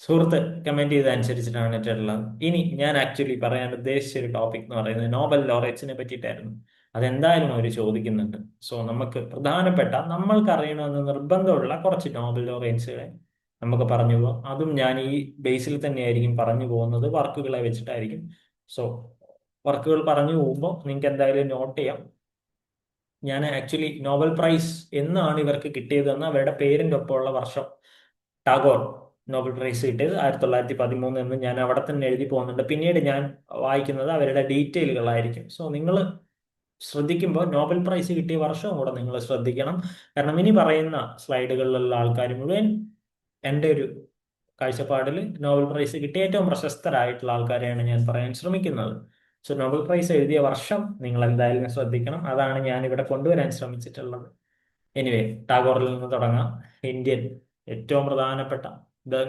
സുഹൃത്ത് കമന്റ് ചെയ്ത അനുസരിച്ചിട്ടാണ് ഇട്ടുള്ളത്. ഇനി ഞാൻ ആക്ച്വലി പറയാൻ ഉദ്ദേശിച്ച ഒരു ടോപ്പിക് എന്ന് പറയുന്നത് നോബൽ ലോറേറ്റ്സിനെ പറ്റിയിട്ടായിരുന്നു. അതെന്തായാലും അവർ ചോദിക്കുന്നുണ്ട്. സോ നമുക്ക് പ്രധാനപ്പെട്ട നമ്മൾക്ക് അറിയണമെന്ന് നിർബന്ധമുള്ള കുറച്ച് നോബൽ ലോറേറ്റ്സുകളെ നമുക്ക് പറഞ്ഞു പോകാം. അതും ഞാൻ ഈ ബേസിൽ തന്നെയായിരിക്കും പറഞ്ഞു പോകുന്നത്, വർക്കുകളെ വെച്ചിട്ടായിരിക്കും. സോ വർക്കുകൾ പറഞ്ഞു പോകുമ്പോൾ നിങ്ങൾക്ക് എന്തായാലും നോട്ട് ചെയ്യാം. ഞാൻ ആക്ച്വലി നോബൽ പ്രൈസ് എന്നാണ് ഇവർക്ക് കിട്ടിയതെന്ന് അവരുടെ പേരിൻ്റെ ഒപ്പമുള്ള വർഷം, ടാഗോർ നോബൽ പ്രൈസ് കിട്ടിയത് 1913 എന്ന് ഞാൻ അവിടെ തന്നെ എഴുതി പോകുന്നുണ്ട്. പിന്നീട് ഞാൻ വായിക്കുന്നത് അവരുടെ ഡീറ്റെയിലുകളായിരിക്കും. സോ നിങ്ങൾ ശ്രദ്ധിക്കുമ്പോൾ നോബൽ പ്രൈസ് കിട്ടിയ വർഷവും കൂടെ നിങ്ങൾ ശ്രദ്ധിക്കണം. കാരണം ഇനി പറയുന്ന സ്ലൈഡുകളിലുള്ള ആൾക്കാർ മുഴുവൻ എൻ്റെ ഒരു കാഴ്ചപ്പാടിൽ നോബൽ പ്രൈസ് കിട്ടിയ ഏറ്റവും പ്രശസ്തരായിട്ടുള്ള ആൾക്കാരെയാണ് ഞാൻ പറയാൻ ശ്രമിക്കുന്നത്. സോ നോബൽ പ്രൈസ് എഴുതിയ വർഷം നിങ്ങൾ എന്തായാലും ശ്രദ്ധിക്കണം. അതാണ് ഞാൻ ഇവിടെ കൊണ്ടുവരാൻ ശ്രമിച്ചിട്ടുള്ളത്. എനിവേ, ടാഗോറിൽ നിന്ന് തുടങ്ങാം. ഇന്ത്യൻ ഏറ്റവും പ്രധാനപ്പെട്ട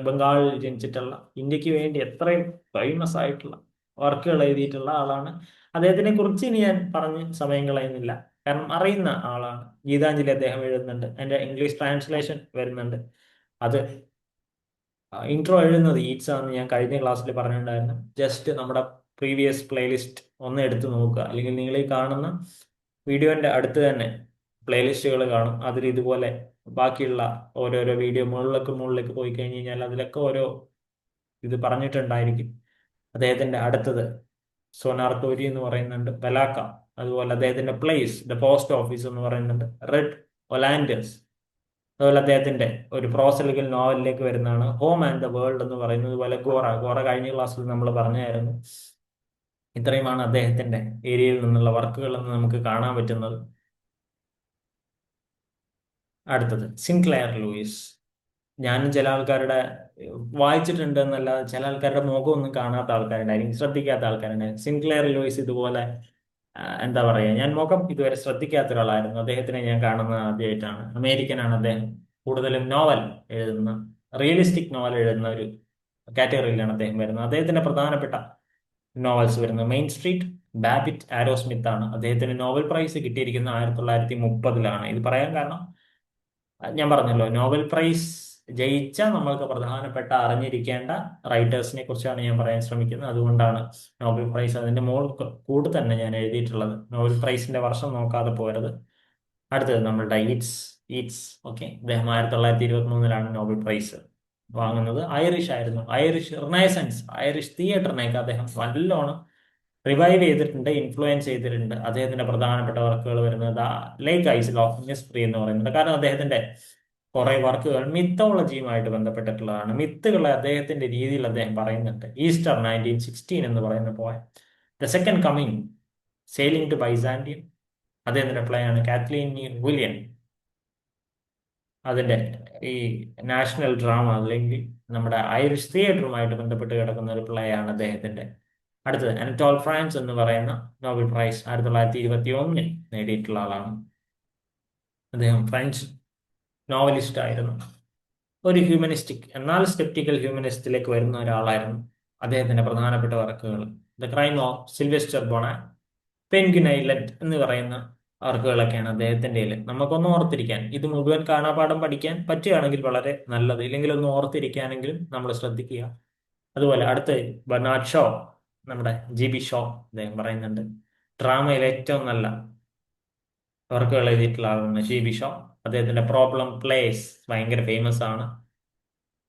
ബംഗാളിൽ ജനിച്ചിട്ടുള്ള, ഇന്ത്യക്ക് വേണ്ടി എത്രയും ഫേമസ് ആയിട്ടുള്ള വർക്കുകൾ എഴുതിയിട്ടുള്ള ആളാണ്. അദ്ദേഹത്തിനെ കുറിച്ച് ഇനി ഞാൻ പറഞ്ഞ് സമയം കളയുന്നില്ല, കാരണം അറിയുന്ന ആളാണ്. ഗീതാഞ്ജലി അദ്ദേഹം എഴുതുന്നുണ്ട്. അതിന്റെ ഇംഗ്ലീഷ് ട്രാൻസ്ലേഷൻ വരുന്നുണ്ട്. അത് ഇൻട്രോ എഴുതുന്നത് ഈറ്റ്സ് ആണെന്ന് ഞാൻ കഴിഞ്ഞ ക്ലാസ്സിൽ പറഞ്ഞിട്ടുണ്ടായിരുന്നു. ജസ്റ്റ് നമ്മുടെ പ്രീവിയസ് പ്ലേലിസ്റ്റ് ഒന്ന് എടുത്തു നോക്കുക, അല്ലെങ്കിൽ നിങ്ങൾ ഈ കാണുന്ന വീഡിയോന്റെ അടുത്ത് തന്നെ പ്ലേലിസ്റ്റുകൾ കാണും. അതിൽ ഇതുപോലെ ബാക്കിയുള്ള ഓരോരോ വീഡിയോ മുകളിലേക്ക് പോയി കഴിഞ്ഞ് കഴിഞ്ഞാൽ അതിലൊക്കെ ഓരോ ഇത് പറഞ്ഞിട്ടുണ്ടായിരിക്കും. അദ്ദേഹത്തിന്റെ അടുത്തത് സോനാർ തോരി എന്ന് പറയുന്നുണ്ട്, ബലാക്ക. അതുപോലെ അദ്ദേഹത്തിന്റെ പ്ലേസ് ദ പോസ്റ്റ് ഓഫീസ് എന്ന് പറയുന്നുണ്ട്, റെഡ് ഒലാൻഡേഴ്സ്. അതുപോലെ അദ്ദേഹത്തിന്റെ ഒരു പ്രോസലിക്കൽ നോവലിലേക്ക് വരുന്നതാണ് ഹോം ആൻഡ് ദ വേൾഡ് എന്ന് പറയുന്നത്. അതുപോലെ ഗോറ കഴിഞ്ഞ ക്ലാസ്സിൽ നമ്മൾ പറഞ്ഞായിരുന്നു. ഇത്രയുമാണ് അദ്ദേഹത്തിന്റെ ഏരിയയിൽ നിന്നുള്ള വർക്കുകൾ എന്ന് നമുക്ക് കാണാൻ പറ്റുന്നത്. അടുത്തത് സിൻക്ലെയർ ലൂയിസ്. ഞാനും ചില ആൾക്കാരുടെ വായിച്ചിട്ടുണ്ട് എന്നല്ലാതെ ചില ആൾക്കാരുടെ മുഖമൊന്നും കാണാത്ത ആൾക്കാരുണ്ടായിരിക്കും, ശ്രദ്ധിക്കാത്ത ആൾക്കാരുണ്ടായിരിക്കും. സിൻക്ലെയർ ലൂയിസ് ഇതുപോലെ എന്താ പറയുക, ഞാൻ മുഖം ഇതുവരെ ശ്രദ്ധിക്കാത്ത ഒരാളായിരുന്നു. അദ്ദേഹത്തിനെ ഞാൻ കാണുന്നത് ആദ്യമായിട്ടാണ്. അമേരിക്കനാണ് അദ്ദേഹം. കൂടുതലും നോവൽ എഴുതുന്ന, റിയലിസ്റ്റിക് നോവൽ എഴുതുന്ന ഒരു കാറ്റഗറിയിലാണ് അദ്ദേഹം വരുന്നത്. അദ്ദേഹത്തിന്റെ പ്രധാനപ്പെട്ട നോവൽസ് വരുന്നത് മെയിൻ സ്ട്രീറ്റ്, ബാബിറ്റ്, ആരോസ്മിത്ത് ആണ്. അദ്ദേഹത്തിന് നോബൽ പ്രൈസ് കിട്ടിയിരിക്കുന്നത് 1930-ലാണ്. ഇത് പറയാൻ കാരണം ഞാൻ പറഞ്ഞല്ലോ, നോബൽ പ്രൈസ് ജയിച്ച നമ്മൾക്ക് പ്രധാനപ്പെട്ട അറിഞ്ഞിരിക്കേണ്ട റൈറ്റേഴ്സിനെ കുറിച്ചാണ് ഞാൻ പറയാൻ ശ്രമിക്കുന്നത്. അതുകൊണ്ടാണ് നോബൽ പ്രൈസ് അതിന്റെ കൂടെ തന്നെ ഞാൻ എഴുതിയിട്ടുള്ളത്. നോബൽ പ്രൈസിന്റെ വർഷം നോക്കാതെ പോരുത്. അടുത്തത് നമ്മളുടെ ഈറ്റ്സ്. ഓക്കെ, അദ്ദേഹം 1923 നോബൽ പ്രൈസ് വാങ്ങുന്നത്. ഐറിഷ് ആയിരുന്നു. ഐറിഷ് റിനൈസൻസ്, ഐറിഷ് തിയേറ്ററിനെയൊക്കെ അദ്ദേഹം നല്ലോണം റിവൈവ് ചെയ്തിട്ടുണ്ട്, ഇൻഫ്ലുവൻസ് ചെയ്തിട്ടുണ്ട്. അദ്ദേഹത്തിന്റെ പ്രധാനപ്പെട്ട വർക്കുകൾ വരുന്നത് ലേക്ക് ഐസിൽ ഓഫ് മിസ്ട്രി എന്ന് പറയുന്നുണ്ട്. കാരണം അദ്ദേഹത്തിന്റെ കുറെ വർക്കുകൾ മിത്തോളജിയുമായിട്ട് ബന്ധപ്പെട്ടിട്ടുള്ളതാണ്. മിത്തുകളെ അദ്ദേഹത്തിന്റെ രീതിയിൽ അദ്ദേഹം പറയുന്നുണ്ട്. ഈസ്റ്റർ 1916 എന്ന് പറയുന്ന poem, the second coming, sailing to Byzantium, അദ്ദേഹത്തിന്റെ പ്ലേ ആണ്. കാത്ലീൻ വില്യൻ, അതിന്റെ ഈ നാഷണൽ ഡ്രാമ അല്ലെങ്കിൽ നമ്മുടെ ഐറിഷ് തിയേറ്ററുമായിട്ട് ബന്ധപ്പെട്ട് കിടക്കുന്ന ഒരു പ്ലേ ആണ് അദ്ദേഹത്തിന്റെ. അടുത്തത് അനറ്റോൾ ഫ്രാൻസ് എന്ന് പറയുന്ന നോബൽ പ്രൈസ് 1921 നേടിയിട്ടുള്ള ആളാണ്. അദ്ദേഹം ഫ്രഞ്ച് നോവലിസ്റ്റ് ആയിരുന്നു. ഒരു ഹ്യൂമനിസ്റ്റിക് എന്നാൽ സ്കെപ്റ്റിക്കൽ ഹ്യൂമനിസ്റ്റിലേക്ക് വരുന്ന ഒരാളായിരുന്നു. അദ്ദേഹത്തിന്റെ പ്രധാനപ്പെട്ട വർക്കുകൾ the crime of Sylvester Bonnard, penguin island എന്ന് പറയുന്ന വർക്കുകളൊക്കെയാണ് അദ്ദേഹത്തിന്റെ. നമുക്കൊന്ന് ഓർത്തിരിക്കാൻ, ഇത് മുഴുവൻ കാണാപാഠം പഠിക്കാൻ പറ്റുകയാണെങ്കിൽ വളരെ നല്ലത്. ഇല്ലെങ്കിൽ ഒന്ന് ഓർത്തിരിക്കാനെങ്കിലും നമ്മൾ ശ്രദ്ധിക്കുക. അതുപോലെ അടുത്ത് ബെർണാഡ് ഷോ, നമ്മുടെ GB ഷോ, അദ്ദേഹം പറയുന്നുണ്ട്. ഡ്രാമയിൽ ഏറ്റവും നല്ല വർക്കുകൾ എഴുതിയിട്ടുള്ള ആളാണ് GB ഷോ. അദ്ദേഹത്തിന്റെ പ്രോബ്ലം പ്ലേസ് ഭയങ്കര ഫേമസ് ആണ്.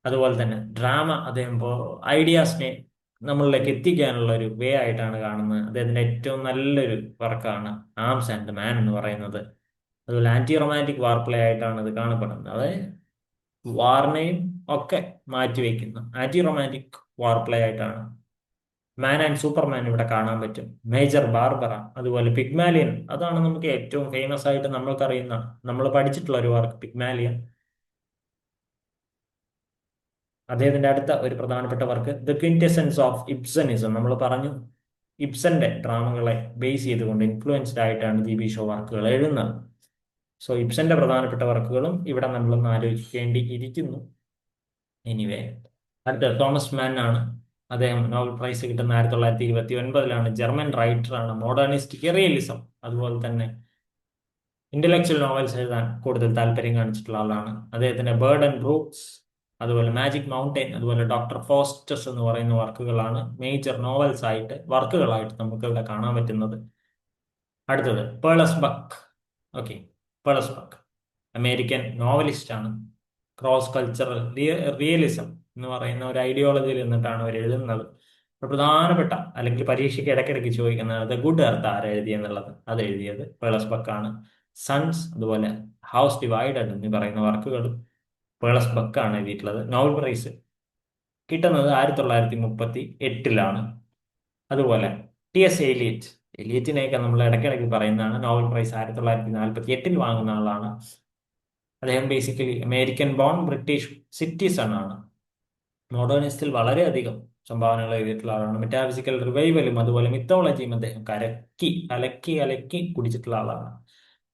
അതുപോലെ തന്നെ ഡ്രാമ അദ്ദേഹം ഐഡിയാസിനെ നമ്മളിലേക്ക് എത്തിക്കാനുള്ള ഒരു വേ ആയിട്ടാണ് കാണുന്നത്. അദ്ദേഹത്തിന്റെ ഏറ്റവും നല്ലൊരു വർക്കാണ് ആംസ് ആൻഡ് മാൻ എന്ന് പറയുന്നത്. അതുപോലെ ആന്റി റൊമാൻറ്റിക് വാർ പ്ലേ ആയിട്ടാണ് ഇത് കാണപ്പെടുന്നത്. അതായത് വാറിനെയും ഒക്കെ മാറ്റിവെക്കുന്ന ആന്റി റൊമാൻറ്റിക് വാർ പ്ലേ ആയിട്ടാണ്. മാൻ ആൻഡ് സൂപ്പർമാൻ ഇവിടെ കാണാൻ പറ്റും. മേജർ ബാർബറ, അതുപോലെ പിഗ്മാലിയൻ, അതാണ് നമുക്ക് ഏറ്റവും ഫേമസ് ആയിട്ട് നമ്മൾക്കറിയുന്ന, നമ്മൾ പഠിച്ചിട്ടുള്ള ഒരു വർക്ക് പിഗ്മാലിയൻ. അദ്ദേഹത്തിന്റെ അടുത്ത ഒരു പ്രധാനപ്പെട്ട വർക്ക് ദ ക്വിൻറ്റസെൻസ് ഓഫ് ഇബ്സണിസം. നമ്മൾ പറഞ്ഞു, ഇബ്സന്റെ ഡ്രാമകളെ ബേസ് ചെയ്തുകൊണ്ട് ഇൻഫ്ലുവൻസ്ഡ് ആയിട്ടാണ് GB ഷോ വർക്കുകൾ എഴുതുന്നത്. സോ ഇബ്സന്റെ പ്രധാനപ്പെട്ട വർക്കുകളും ഇവിടെ നമ്മളൊന്ന് ആലോചിക്കേണ്ടി ഇരിക്കുന്നു. എനിവേ, അടുത്ത തോമസ് മാൻ ആണ്. അദ്ദേഹം നോബൽ പ്രൈസ് കിട്ടുന്ന 1929 ജർമ്മൻ റൈറ്ററാണ്. മോഡേണിസ്റ്റ് റിയലിസം അതുപോലെ തന്നെ ഇന്റലക്ച്വൽ നോവൽസ് എഴുതാൻ കൂടുതൽ താല്പര്യം കാണിച്ചിട്ടുള്ള ആളാണ്. അദ്ദേഹത്തിന്റെ ബേർഡ് ആൻഡ് ബ്രൂക്സ്, അതുപോലെ മാജിക് മൗണ്ടൈൻ, അതുപോലെ ഡോക്ടർ ഫോസ്റ്റസ് എന്ന് പറയുന്ന വർക്കുകളാണ് മേജർ നോവൽസ് ആയിട്ട്, വർക്കുകളായിട്ട് നമുക്ക് ഇവിടെ കാണാൻ പറ്റുന്നത്. അടുത്തത് പേളസ് buck. Okay, പേളസ് buck American novelist ആണ്. ക്രോസ് കൾച്ചറൽ റിയലിസം എന്ന് പറയുന്ന ഒരു ഐഡിയോളജിയിൽ നിന്നിട്ടാണ് അവർ എഴുതുന്നത്. പ്രധാനപ്പെട്ട അല്ലെങ്കിൽ പരീക്ഷയ്ക്ക് ഇടയ്ക്കിടയ്ക്ക് ചോദിക്കുന്നത് ദ ഗുഡ് എർത്ത് ആര് എഴുതിയെന്നുള്ളത്. അത് എഴുതിയത് പേളസ് ബക്കാണ്. സൺസ്, അതുപോലെ ഹൗസ് ഡിവൈഡഡ് എന്ന് പറയുന്ന വർക്കുകൾ പേളസ് ബക്കാണ് എഴുതിയിട്ടുള്ളത്. നോബൽ പ്രൈസ് കിട്ടുന്നത് 1938 അതുപോലെ TS എലിയറ്റ്, എലിയറ്റിനെയൊക്കെ നമ്മൾ ഇടയ്ക്കിടയ്ക്ക് പറയുന്നതാണ്. നോബൽ പ്രൈസ് 1948 വാങ്ങുന്ന ആളാണ്. അദ്ദേഹം basically American born British citizen ആണ്. മോഡേണിസ്റ്റിൽ വളരെയധികം സംഭാവനകൾ എഴുതിയിട്ടുള്ള ആളാണ്. മെറ്റാഫിസിക്കൽ റിവൈവലും അതുപോലെ മിത്തോളജിയും അദ്ദേഹം അലക്കി അലക്കി കുടിച്ചിട്ടുള്ള ആളാണ്.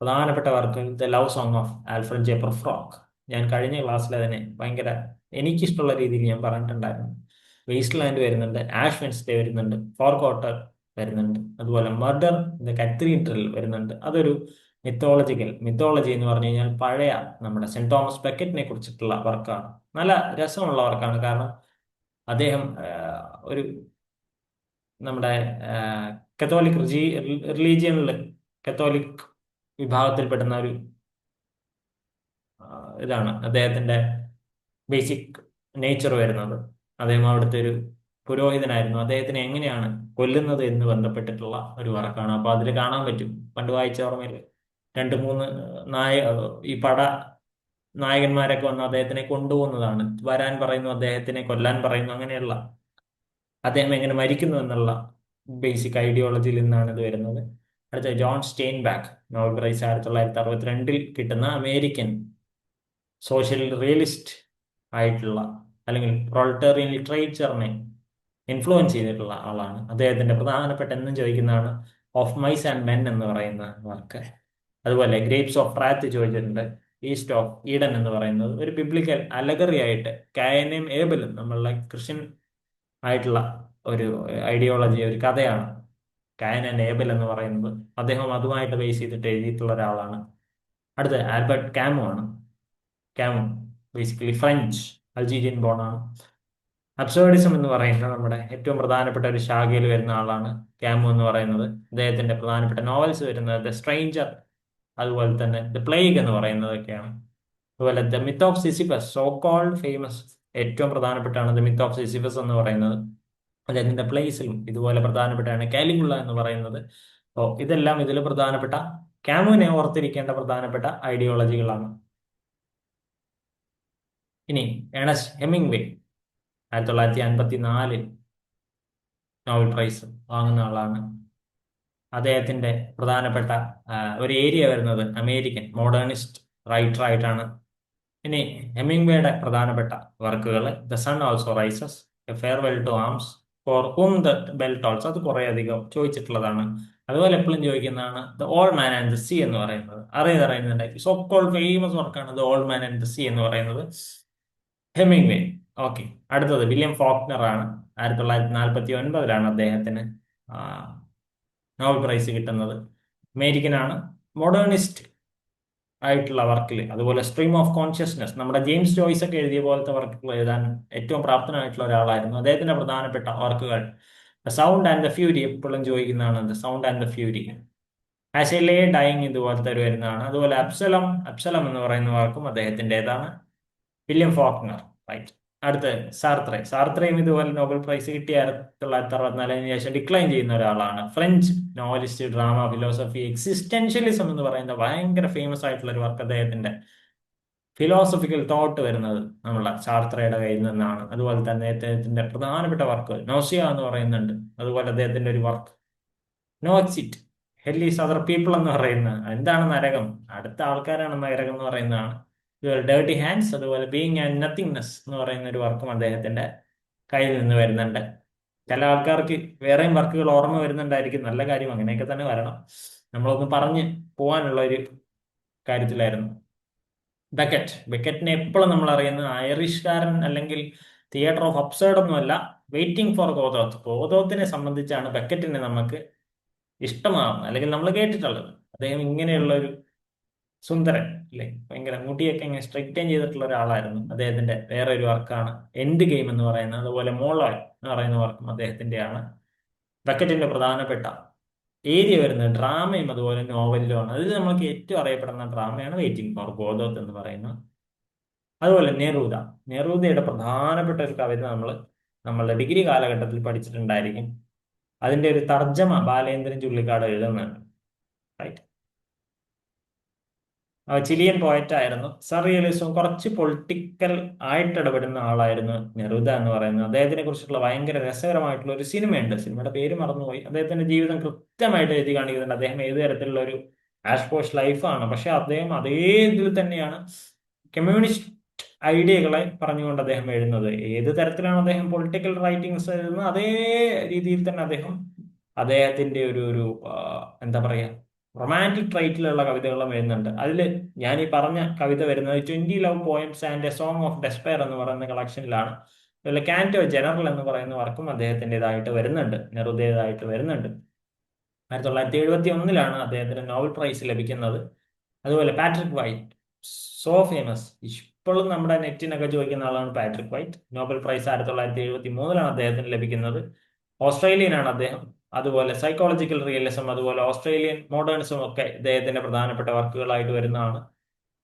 പ്രധാനപ്പെട്ട work the love song of Alfred J frock. ഞാൻ കഴിഞ്ഞ ക്ലാസ്സിൽ അതിനെ ഭയങ്കര എനിക്കിഷ്ടമുള്ള രീതിയിൽ ഞാൻ പറഞ്ഞിട്ടുണ്ടായിരുന്നു. വേസ്റ്റ് ലാൻഡ് വരുന്നുണ്ട്, ആഷ് വെൻസ്ഡേ വരുന്നുണ്ട്, ഫോർ ക്വാർട്ടർ വരുന്നുണ്ട്, അതുപോലെ മർഡർ ദ കത്തീഡ്രൽ വരുന്നുണ്ട്. അതൊരു മിത്തോളജി എന്ന് പറഞ്ഞു കഴിഞ്ഞാൽ പഴയ നമ്മുടെ സെന്റ് തോമസ് ബെക്കറ്റിനെ കുറിച്ചിട്ടുള്ള വർക്കാണ്. നല്ല രസമുള്ള വർക്കാണ്. കാരണം അദ്ദേഹം ഒരു നമ്മുടെ കത്തോലിക് റിലീജിയനിൽ കത്തോലിക് വിഭാഗത്തിൽപ്പെടുന്ന ഒരു ഇതാണ് അദ്ദേഹത്തിന്റെ ബേസിക് നേച്ചർ വരുന്നത്. അദ്ദേഹം അവിടുത്തെ ഒരു പുരോഹിതനായിരുന്നു. അദ്ദേഹത്തിനെ എങ്ങനെയാണ് കൊല്ലുന്നത് എന്ന് ബന്ധപ്പെട്ടിട്ടുള്ള ഒരു വർക്കാണ്. അപ്പൊ അതിൽ കാണാൻ പറ്റും, പണ്ട് വായിച്ച ഓർമ്മയിൽ 2-3 ഈ നായകന്മാരൊക്കെ വന്ന് അദ്ദേഹത്തിനെ കൊണ്ടുപോകുന്നതാണ്. വരാൻ പറയുന്നു, അദ്ദേഹത്തിനെ കൊല്ലാൻ പറയുന്നു. അങ്ങനെയുള്ള അദ്ദേഹം എങ്ങനെ മരിക്കുന്നു എന്നുള്ള ബേസിക് ഐഡിയോളജിയിൽ നിന്നാണ് ഇത് വരുന്നത്. അടുത്ത ജോൺ സ്റ്റെയിൻബാക്ക്, നോബൽ പ്രൈസ് 1962 കിട്ടുന്ന അമേരിക്കൻ സോഷ്യൽ റിയലിസ്റ്റ് ആയിട്ടുള്ള അല്ലെങ്കിൽ പ്രൊളറ്റേറിയൻ ലിറ്ററേച്ചറിനെ ഇൻഫ്ലുവൻസ് ചെയ്തിട്ടുള്ള ആളാണ്. അദ്ദേഹത്തിന്റെ പ്രധാനപ്പെട്ട എന്നും ചോദിക്കുന്നതാണ് ഓഫ് മൈസ് ആൻഡ് മെൻ എന്ന് പറയുന്ന വർക്ക്. അതുപോലെ ഗ്രേപ്സ് ഓഫ് റാത്ത് ചോദിച്ചിട്ടുണ്ട്. ഈസ്റ്റ് ഓഫ് ഈഡൻ എന്ന് പറയുന്നത് ഒരു ബിബ്ലിക്കൽ അലഗറി ആയിട്ട് കായനും ഏബലും നമ്മളുടെ ക്രിസ്ത്യൻ ആയിട്ടുള്ള ഒരു ഐഡിയോളജി, ഒരു കഥയാണ് കായൻ ആൻഡ് ഏബൽ എന്ന് പറയുന്നത്. അദ്ദേഹം അതുമായിട്ട് ബേസ് ചെയ്തിട്ട് എഴുതിയിട്ടുള്ള ഒരാളാണ്. അടുത്ത ആൽബർട്ട് ക്യാമു ആണ്. ക്യാമു ബേസിക്കലി ഫ്രഞ്ച്, അൾജീരിയൻ ബോൺ ആണ്. അബ്സേർഡിസം എന്ന് പറയുന്നത് നമ്മുടെ ഏറ്റവും പ്രധാനപ്പെട്ട ഒരു ശാഖയിൽ വരുന്ന ആളാണ് ക്യാമു എന്ന് പറയുന്നത്. അദ്ദേഹത്തിന്റെ പ്രധാനപ്പെട്ട നോവൽസ് വരുന്നത് ദ സ്ട്രേഞ്ചർ, അതുപോലെ തന്നെ ദ പ്ലേഗ് എന്ന് പറയുന്നതൊക്കെയാണ്. അതുപോലെ the myth of Sisyphus, so called famous, ഏറ്റവും പ്രധാനപ്പെട്ടാണ് ദ മിത്ത് ഓഫ് സിസിഫസ് എന്ന് പറയുന്നത്. അദ്ദേഹത്തിന്റെ പ്ലേസിലും ഇതുപോലെ പ്രധാനപ്പെട്ടാണ് കാലിഗുള്ള എന്ന് പറയുന്നത്. അപ്പോൾ ഇതെല്ലാം ഇതിൽ പ്രധാനപ്പെട്ട ക്യാമുവിനെ ഓർത്തിരിക്കേണ്ട പ്രധാനപ്പെട്ട ഐഡിയോളജികളാണ്. ഇനി ഏണസ്റ്റ് ഹെമിംഗ്വേ 1954 നോബൽ പ്രൈസ് വാങ്ങുന്ന ആളാണ്. അദ്ദേഹത്തിന്റെ പ്രധാനപ്പെട്ട ഒരു ഏരിയ വരുന്നത് അമേരിക്കൻ മോഡേണിസ്റ്റ് റൈറ്റർ ആയിട്ടാണ്. ഇനി ഹെമിംഗ്വേയുടെ പ്രധാനപ്പെട്ട വർക്കുകൾ the sun also rises, a farewell to arms, for whom the bell tolls, അത് കുറെ അധികം ചോദിച്ചിട്ടുള്ളതാണ്. അതുപോലെ എപ്പോഴും ചോദിക്കുന്നതാണ് the old man and the sea എന്ന് പറയുന്നത്. അറിയുന്നുണ്ടായി, സോ കോൾഡ് ഫേമസ് വർക്കാണ് the old man and the sea എന്ന് പറയുന്നത്, ഹെമിംഗ്വേ. ഓക്കെ, അടുത്തത് വില്യം ഫോക്നർ ആണ്. 1949 അദ്ദേഹത്തിന് നോബൽ പ്രൈസ് കിട്ടുന്നത്. അമേരിക്കനാണ്, മോഡേണിസ്റ്റ് ആയിട്ടുള്ള വർക്കിൽ. അതുപോലെ സ്ട്രീം ഓഫ് കോൺഷ്യസ്നെസ്, നമ്മുടെ ജെയിംസ് ജോയ്സ് ഒക്കെ എഴുതിയ പോലത്തെ വർക്കുകൾ എഴുതാൻ ഏറ്റവും പ്രാപ്തനായിട്ടുള്ള ഒരാളായിരുന്നു. അദ്ദേഹത്തിന്റെ പ്രധാനപ്പെട്ട വർക്കുകൾ the sound and the fury, എപ്പോഴും ചോദിക്കുന്നതാണ് the sound and the fury. As a lay dying ഇതുപോലത്തെ ഒരു വരുന്നതാണ്. അതുപോലെ അബ്സലം, അബ്സലം എന്ന് പറയുന്ന വർക്കും അദ്ദേഹത്തിൻ്റെതാണ്, വില്യം ഫോക്നർ. റൈറ്റ്. അടുത്ത് സാർത്രേ. സാർത്രയും ഇതുപോലെ നോബൽ പ്രൈസ് കിട്ടിയ 1964 ശേഷം ഡിക്ലൈൻ ചെയ്യുന്ന ഒരാളാണ്. French novelist, drama, philosophy, existentialism എന്ന് പറയുന്ന ഭയങ്കര ഫേമസ് ആയിട്ടുള്ള ഒരു വർക്ക് അദ്ദേഹത്തിന്റെ. ഫിലോസഫിക്കൽ തോട്ട് വരുന്നത് നമ്മളെ സാർത്രയുടെ കയ്യിൽ നിന്നാണ്. അതുപോലെ തന്നെ അദ്ദേഹത്തിന്റെ പ്രധാനപ്പെട്ട വർക്കുകൾ നോസിയ എന്ന് പറയുന്നുണ്ട്. അതുപോലെ അദ്ദേഹത്തിന്റെ ഒരു work no exit, hell is other people എന്ന് പറയുന്ന, എന്താണ് നരകം, അടുത്ത ആൾക്കാരാണ് നരകം എന്ന് പറയുന്നതാണ്. ഡേർട്ടി ഹാൻഡ്സ്, അതുപോലെ ബീയിങ് ആൻഡ് നത്തിങ്നെസ് എന്ന് പറയുന്ന ഒരു വർക്കും അദ്ദേഹത്തിന്റെ കയ്യിൽ നിന്ന് വരുന്നുണ്ട്. ചില ആൾക്കാർക്ക് വേറെയും വർക്കുകൾ ഓർമ്മ വരുന്നുണ്ടായിരിക്കും, നല്ല കാര്യം, അങ്ങനെയൊക്കെ തന്നെ വരണം. നമ്മളൊന്ന് പറഞ്ഞ് പോകാനുള്ള ഒരു കാര്യത്തിലായിരുന്നു. ബെക്കറ്റ്. ബെക്കറ്റിനെ എപ്പോഴും നമ്മൾ അറിയുന്നത് ഐറിഷ്കാരൻ അല്ലെങ്കിൽ തിയേറ്റർ ഓഫ് അബ്സേർഡ് ഒന്നുമല്ല, വെയിറ്റിംഗ് ഫോർ ഗോദോത്ത്. ഗോദോത്തിനെ സംബന്ധിച്ചാണ് ബെക്കറ്റിനെ നമുക്ക് ഇഷ്ടമാകുന്നത് അല്ലെങ്കിൽ നമ്മൾ കേട്ടിട്ടുള്ളത്. അദ്ദേഹം ഇങ്ങനെയുള്ള ഒരു സുന്ദരൻ അല്ലേ, ഭയങ്കര മുടിയൊക്കെ ഇങ്ങനെ സ്ട്രെയിറ്റൻ ചെയ്തിട്ടുള്ള ഒരാളായിരുന്നു. അദ്ദേഹത്തിന്റെ വേറെ ഒരു വർക്കാണ് എൻഡ് ഗെയിം എന്ന് പറയുന്നത്. അതുപോലെ മോളോയ് എന്ന് പറയുന്ന വർക്കും അദ്ദേഹത്തിന്റെയാണ്. ബക്കറ്റിന്റെ പ്രധാനപ്പെട്ട ഏരിയ വരുന്നത് ഡ്രാമയും അതുപോലെ നോവലിലുമാണ്. അതിൽ നമുക്ക് ഏറ്റവും അറിയപ്പെടുന്ന ഡ്രാമയാണ് വെയിറ്റിംഗ് ഫോർ ഗോദോത്ത് എന്ന് പറയുന്നത്. അതുപോലെ നെറൂദ. നെറൂദയുടെ പ്രധാനപ്പെട്ട ഒരു കവിത നമ്മളുടെ ഡിഗ്രി കാലഘട്ടത്തിൽ പഠിച്ചിട്ടുണ്ടായിരിക്കും. അതിന്റെ ഒരു തർജ്ജമ ബാലേന്ദ്രൻ ചുള്ളിക്കാട് എഴുതുന്നുണ്ട്. റൈറ്റ്. ചിലിയൻ പോയറ്റ് ആയിരുന്നു. സർറിയലിസം കുറച്ച് പൊളിറ്റിക്കൽ ആയിട്ട് ഇടപെടുന്ന ആളായിരുന്നു നെറൂദ എന്ന് പറയുന്നത്. അദ്ദേഹത്തിനെ കുറിച്ചുള്ള ഭയങ്കര രസകരമായിട്ടുള്ള ഒരു സിനിമയുണ്ട്, സിനിമയുടെ പേര് മറന്നുപോയി. അദ്ദേഹത്തിന്റെ ജീവിതം കൃത്യമായിട്ട് എഴുതി കാണിക്കുന്നുണ്ട്. അദ്ദേഹം ഏത് തരത്തിലുള്ള ഒരു ആഷ്പോഷ് ലൈഫാണ്, പക്ഷെ അദ്ദേഹം അതേ ഇതിൽ തന്നെയാണ് കമ്മ്യൂണിസ്റ്റ് ഐഡിയകളെ പറഞ്ഞുകൊണ്ട് അദ്ദേഹം എഴുതുന്നത്. ഏത് തരത്തിലാണ് അദ്ദേഹം പൊളിറ്റിക്കൽ റൈറ്റിംഗ്സ് എഴുതുന്നത്, അതേ രീതിയിൽ തന്നെ അദ്ദേഹത്തിന്റെ ഒരു എന്താ പറയാ, റൊമാൻറ്റിക് ട്രൈറ്റിലുള്ള കവിതകളും വരുന്നുണ്ട്. അതിൽ ഞാൻ ഈ പറഞ്ഞ കവിത വരുന്നത് 20 love poems and A song of despair എന്ന് പറയുന്ന കളക്ഷനിലാണ്. അതുപോലെ കാൻറ്റോ ജനറൽ എന്ന് പറയുന്ന വർക്കും അദ്ദേഹത്തിൻ്റെതായിട്ട് വരുന്നുണ്ട്, നെറുദയുടേതായിട്ട് വരുന്നുണ്ട്. 1971 അദ്ദേഹത്തിന് നോബൽ പ്രൈസ് ലഭിക്കുന്നത്. അതുപോലെ പാട്രിക് വൈറ്റ്, സോ ഫേമസ്, ഇപ്പോഴും നമ്മുടെ നെറ്റിനൊക്കെ ചോദിക്കുന്ന ആളാണ് പാട്രിക് വൈറ്റ്. നോബൽ പ്രൈസ് 1973 അദ്ദേഹത്തിന് ലഭിക്കുന്നത്. ഓസ്ട്രേലിയനാണ് അദ്ദേഹം. അതുപോലെ സൈക്കോളജിക്കൽ റിയലിസം, അതുപോലെ ഓസ്ട്രേലിയൻ മോഡേണിസം ഒക്കെ ഇദ്ദേഹത്തിന്റെ പ്രധാനപ്പെട്ട വർക്കുകളായിട്ട് വരുന്നതാണ്.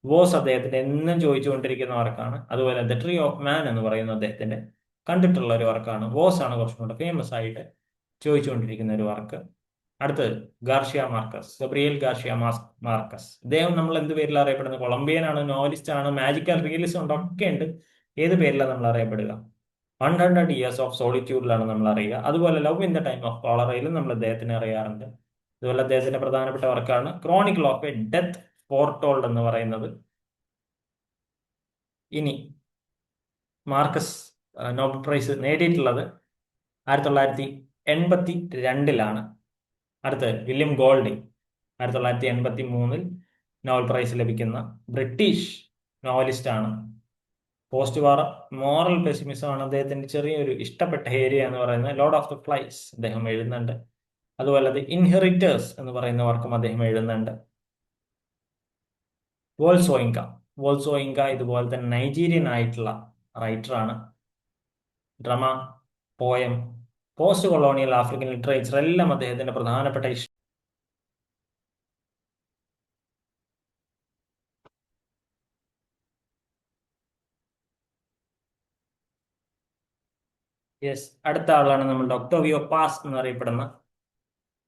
വോസ് അദ്ദേഹത്തിന്റെ എന്നും ചോദിച്ചുകൊണ്ടിരിക്കുന്ന വർക്കാണ്. അതുപോലെ ദ ട്രീ ഓഫ് മാൻ എന്ന് പറയുന്ന അദ്ദേഹത്തിന്റെ കണ്ടിട്ടുള്ള ഒരു വർക്കാണ്. വോസ് ആണ് കുറച്ചും കൂടെ ഫേമസ് ആയിട്ട് ചോദിച്ചുകൊണ്ടിരിക്കുന്ന ഒരു വർക്ക്. അടുത്തത് Garcia Marquez, Gabriel Garcia Marquez. ഇദ്ദേഹം നമ്മൾ എന്ത് പേരിൽ അറിയപ്പെടുന്നത്? കൊളംബിയൻ ആണ്, നോവലിസ്റ്റ് ആണ്, മാജിക്കൽ റിയലിസം ഉണ്ട്, ഒക്കെ ഉണ്ട്. ഏത് പേരിലാണ് നമ്മൾ അറിയപ്പെടുക? 100 ഇയേഴ്സ് ഓഫ് സോളിറ്റ്യൂഡിലാണ് നമ്മൾ അറിയുക. അതുപോലെ love in the time of കോളറയിലും നമ്മൾ അദ്ദേഹത്തിനെ അറിയാറുണ്ട്. അതുപോലെ അദ്ദേഹത്തിന്റെ പ്രധാനപ്പെട്ട വർക്കാണ് chronicle of a death foretold എന്ന് പറയുന്നത്. ഇനി മാർക്കസ് നോബൽ പ്രൈസ് നേടിയിട്ടുള്ളത് 1982 അടുത്ത് വില്യം ഗോൾഡിംഗ് 1983 നോബൽ പ്രൈസ് ലഭിക്കുന്ന ബ്രിട്ടീഷ് നോവലിസ്റ്റ് ആണ്. പോസ്റ്റ് വാർ മോറൽ പെസിമിസം ആണ് അദ്ദേഹത്തിന്റെ ചെറിയൊരു ഇഷ്ടപ്പെട്ട ഏരിയ എന്ന് പറയുന്നത്. ലോർഡ് ഓഫ് ദ ഫ്ലൈസ് അദ്ദേഹം എഴുതുന്നുണ്ട്. അതുപോലെ ദി ഇൻഹെറിറ്റേഴ്സ് എന്ന് പറയുന്ന വർക്കും അദ്ദേഹം എഴുതുന്നുണ്ട്. വോൾസോയിങ്ക, വോൾസോ ഇങ്ക ഇതുപോലെ തന്നെ നൈജീരിയൻ ആയിട്ടുള്ള റൈറ്ററാണ്. Drama, poem, post colonial African literature എല്ലാം അദ്ദേഹത്തിന്റെ പ്രധാനപ്പെട്ട യെസ്, അടുത്ത ആളാണ് നമ്മളുടെ ഒക്ടോവിയോ പാസ് എന്നറിയപ്പെടുന്ന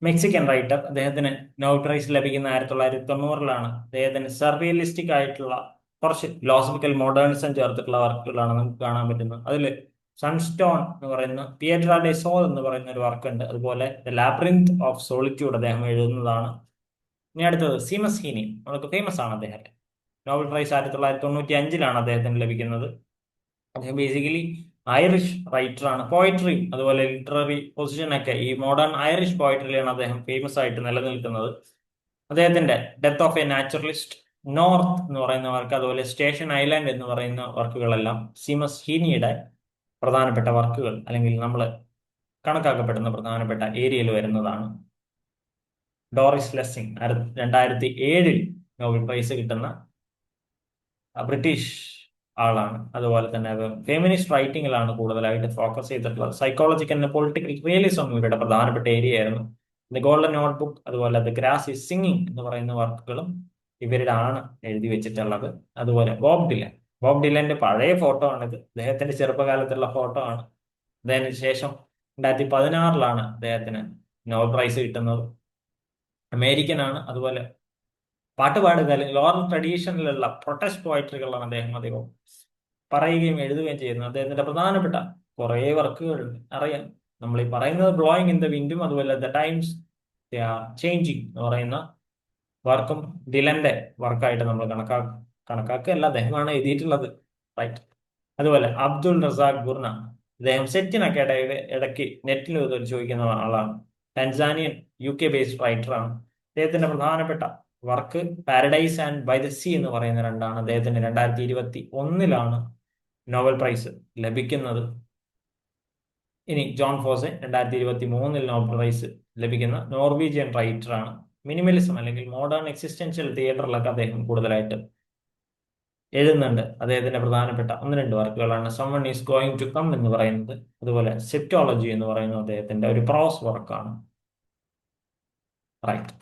മെക്സിക്കൻ റൈറ്റർ. അദ്ദേഹത്തിന് നോബൽ പ്രൈസ് ലഭിക്കുന്ന 1990-ലാണ്. അദ്ദേഹത്തിന് സർറിയലിസ്റ്റിക് ആയിട്ടുള്ള കുറച്ച് ഫിലോസഫിക്കൽ മോഡേണിസം ചേർത്തിട്ടുള്ള വർക്കുകളാണ് നമുക്ക് കാണാൻ പറ്റുന്നത്. അതിൽ സൺസ്റ്റോൺ എന്ന് പറയുന്ന പിയട്ര ഡെ സോൾ എന്ന് പറയുന്ന ഒരു വർക്ക് ഉണ്ട്. അതുപോലെ ദ ലാബ്രിന്ത് ഓഫ് സോളിറ്റ്യൂഡ് അദ്ദേഹം എഴുതുന്നതാണ്. ഇനി അടുത്തത് സീമസ് ഹീനി, നമുക്ക് ഫേമസ് ആണ് അദ്ദേഹം. നോബൽ പ്രൈസ് 1995-ലാണ് അദ്ദേഹത്തിന് ലഭിക്കുന്നത്. അദ്ദേഹം ബേസിക്കലി ഐറിഷ് റൈറ്റർ ആണ്. പോയട്രി അതുപോലെ ലിറ്റററി പൊസിഷനൊക്കെ ഈ മോഡേൺ ഐറിഷ് പോയട്രിയിലാണ് അദ്ദേഹം ഫേമസ് ആയിട്ട് നിലനിൽക്കുന്നത്. അദ്ദേഹത്തിന്റെ death of A naturalist, north എന്ന് പറയുന്ന വർക്ക്, അതുപോലെ സ്റ്റേഷൻ ഐലാൻഡ് എന്ന് പറയുന്ന വർക്കുകളെല്ലാം സീമസ് ഹീനിയുടെ പ്രധാനപ്പെട്ട വർക്കുകൾ, അല്ലെങ്കിൽ നമ്മൾ കണക്കാക്കപ്പെടുന്ന പ്രധാനപ്പെട്ട ഏരിയയിൽ വരുന്നതാണ്. ഡോറിസ് ലെസ്സിങ് 2007 നോബൽ പ്രൈസ് കിട്ടുന്ന ബ്രിട്ടീഷ് ആളാണ്. അതുപോലെ തന്നെ ഫെമിനിസ്റ്റ് റൈറ്റിംഗിലാണ് കൂടുതലായിട്ട് ഫോക്കസ് ചെയ്തിട്ടുള്ളത്. സൈക്കോളജിക്കൽ ആൻഡ് പൊളിറ്റിക്കൽ റിയലിസം ഇവരുടെ പ്രധാനപ്പെട്ട ഏരിയ ആയിരുന്നു. ദ ഗോൾഡൻ നോട്ട്ബുക്ക് അതുപോലെ ദ ഗ്രാസ് ഈസ് സിംഗിങ് എന്ന് പറയുന്ന വർക്കുകളും ഇവരുടെ ആണ് എഴുതി വെച്ചിട്ടുള്ളത്. അതുപോലെ ബോബ് ഡിലന്റെ പഴയ ഫോട്ടോ ആണിത്. അദ്ദേഹത്തിന്റെ ചെറുപ്പകാലത്തുള്ള ഫോട്ടോ ആണ്. അദ്ദേഹത്തിന് ശേഷം 2016-ലാണ് അദ്ദേഹത്തിന് നോബൽ പ്രൈസ് കിട്ടുന്നത്. അമേരിക്കൻ ആണ്. അതുപോലെ പാട്ടുപാടുക അല്ലെങ്കിൽ ലോറൽ ട്രഡീഷനിലുള്ള പ്രൊട്ടസ്റ്റ് പോയട്രികളാണ് അദ്ദേഹം അധികവും പറയുകയും എഴുതുകയും ചെയ്യുന്നത്. അദ്ദേഹത്തിന്റെ പ്രധാനപ്പെട്ട കുറേ വർക്കുകൾ അറിയാം. നമ്മൾ ഈ പറയുന്നത് ബ്ലോയിങ് ഇൻ ദ വിൻഡും അതുപോലെ ദ ടൈംസ് ചേഞ്ചിങ് എന്ന് പറയുന്ന വർക്കും ഡിലന്റെ വർക്കായിട്ട് നമ്മൾ കണക്കാക്കുകയല്ല, അദ്ദേഹമാണ് എഴുതിയിട്ടുള്ളത്. റൈറ്റ്. അതുപോലെ അബ്ദുൾ റസാഖ് ഗുർന, അദ്ദേഹം സെറ്റിനൊക്കെ ഇടയ്ക്ക് നെറ്റിൽ ചോദിക്കുന്ന ആളാണ്. ടാൻസാനിയൻ UK ബേസ്ഡ് റൈറ്ററാണ്. അദ്ദേഹത്തിന്റെ പ്രധാനപ്പെട്ട work paradise and by the sea എന്ന് പറയുന്ന രണ്ടാണ്. അദ്ദേഹത്തിന് 2021-ലാണ് നോബൽ പ്രൈസ് ലഭിക്കുന്നത്. ഇനി ജോൺ ഫോസെ 2023-ൽ നോബൽ പ്രൈസ് ലഭിക്കുന്ന നോർവീജിയൻ റൈറ്ററാണ്. മിനിമലിസം അല്ലെങ്കിൽ മോഡേൺ എക്സിസ്റ്റൻഷ്യൽ തിയേറ്ററിലൊക്കെ അദ്ദേഹം കൂടുതലായിട്ട് എഴുതുന്നുണ്ട്. അദ്ദേഹത്തിന്റെ പ്രധാനപ്പെട്ട 1-2 വർക്കുകളാണ് someone is going to come എന്ന് പറയുന്നത്, അതുപോലെ സെപ്റ്റോളജി എന്ന് പറയുന്നത് അദ്ദേഹത്തിന്റെ ഒരു പ്രോസ് വർക്കാണ്. റൈറ്റ്.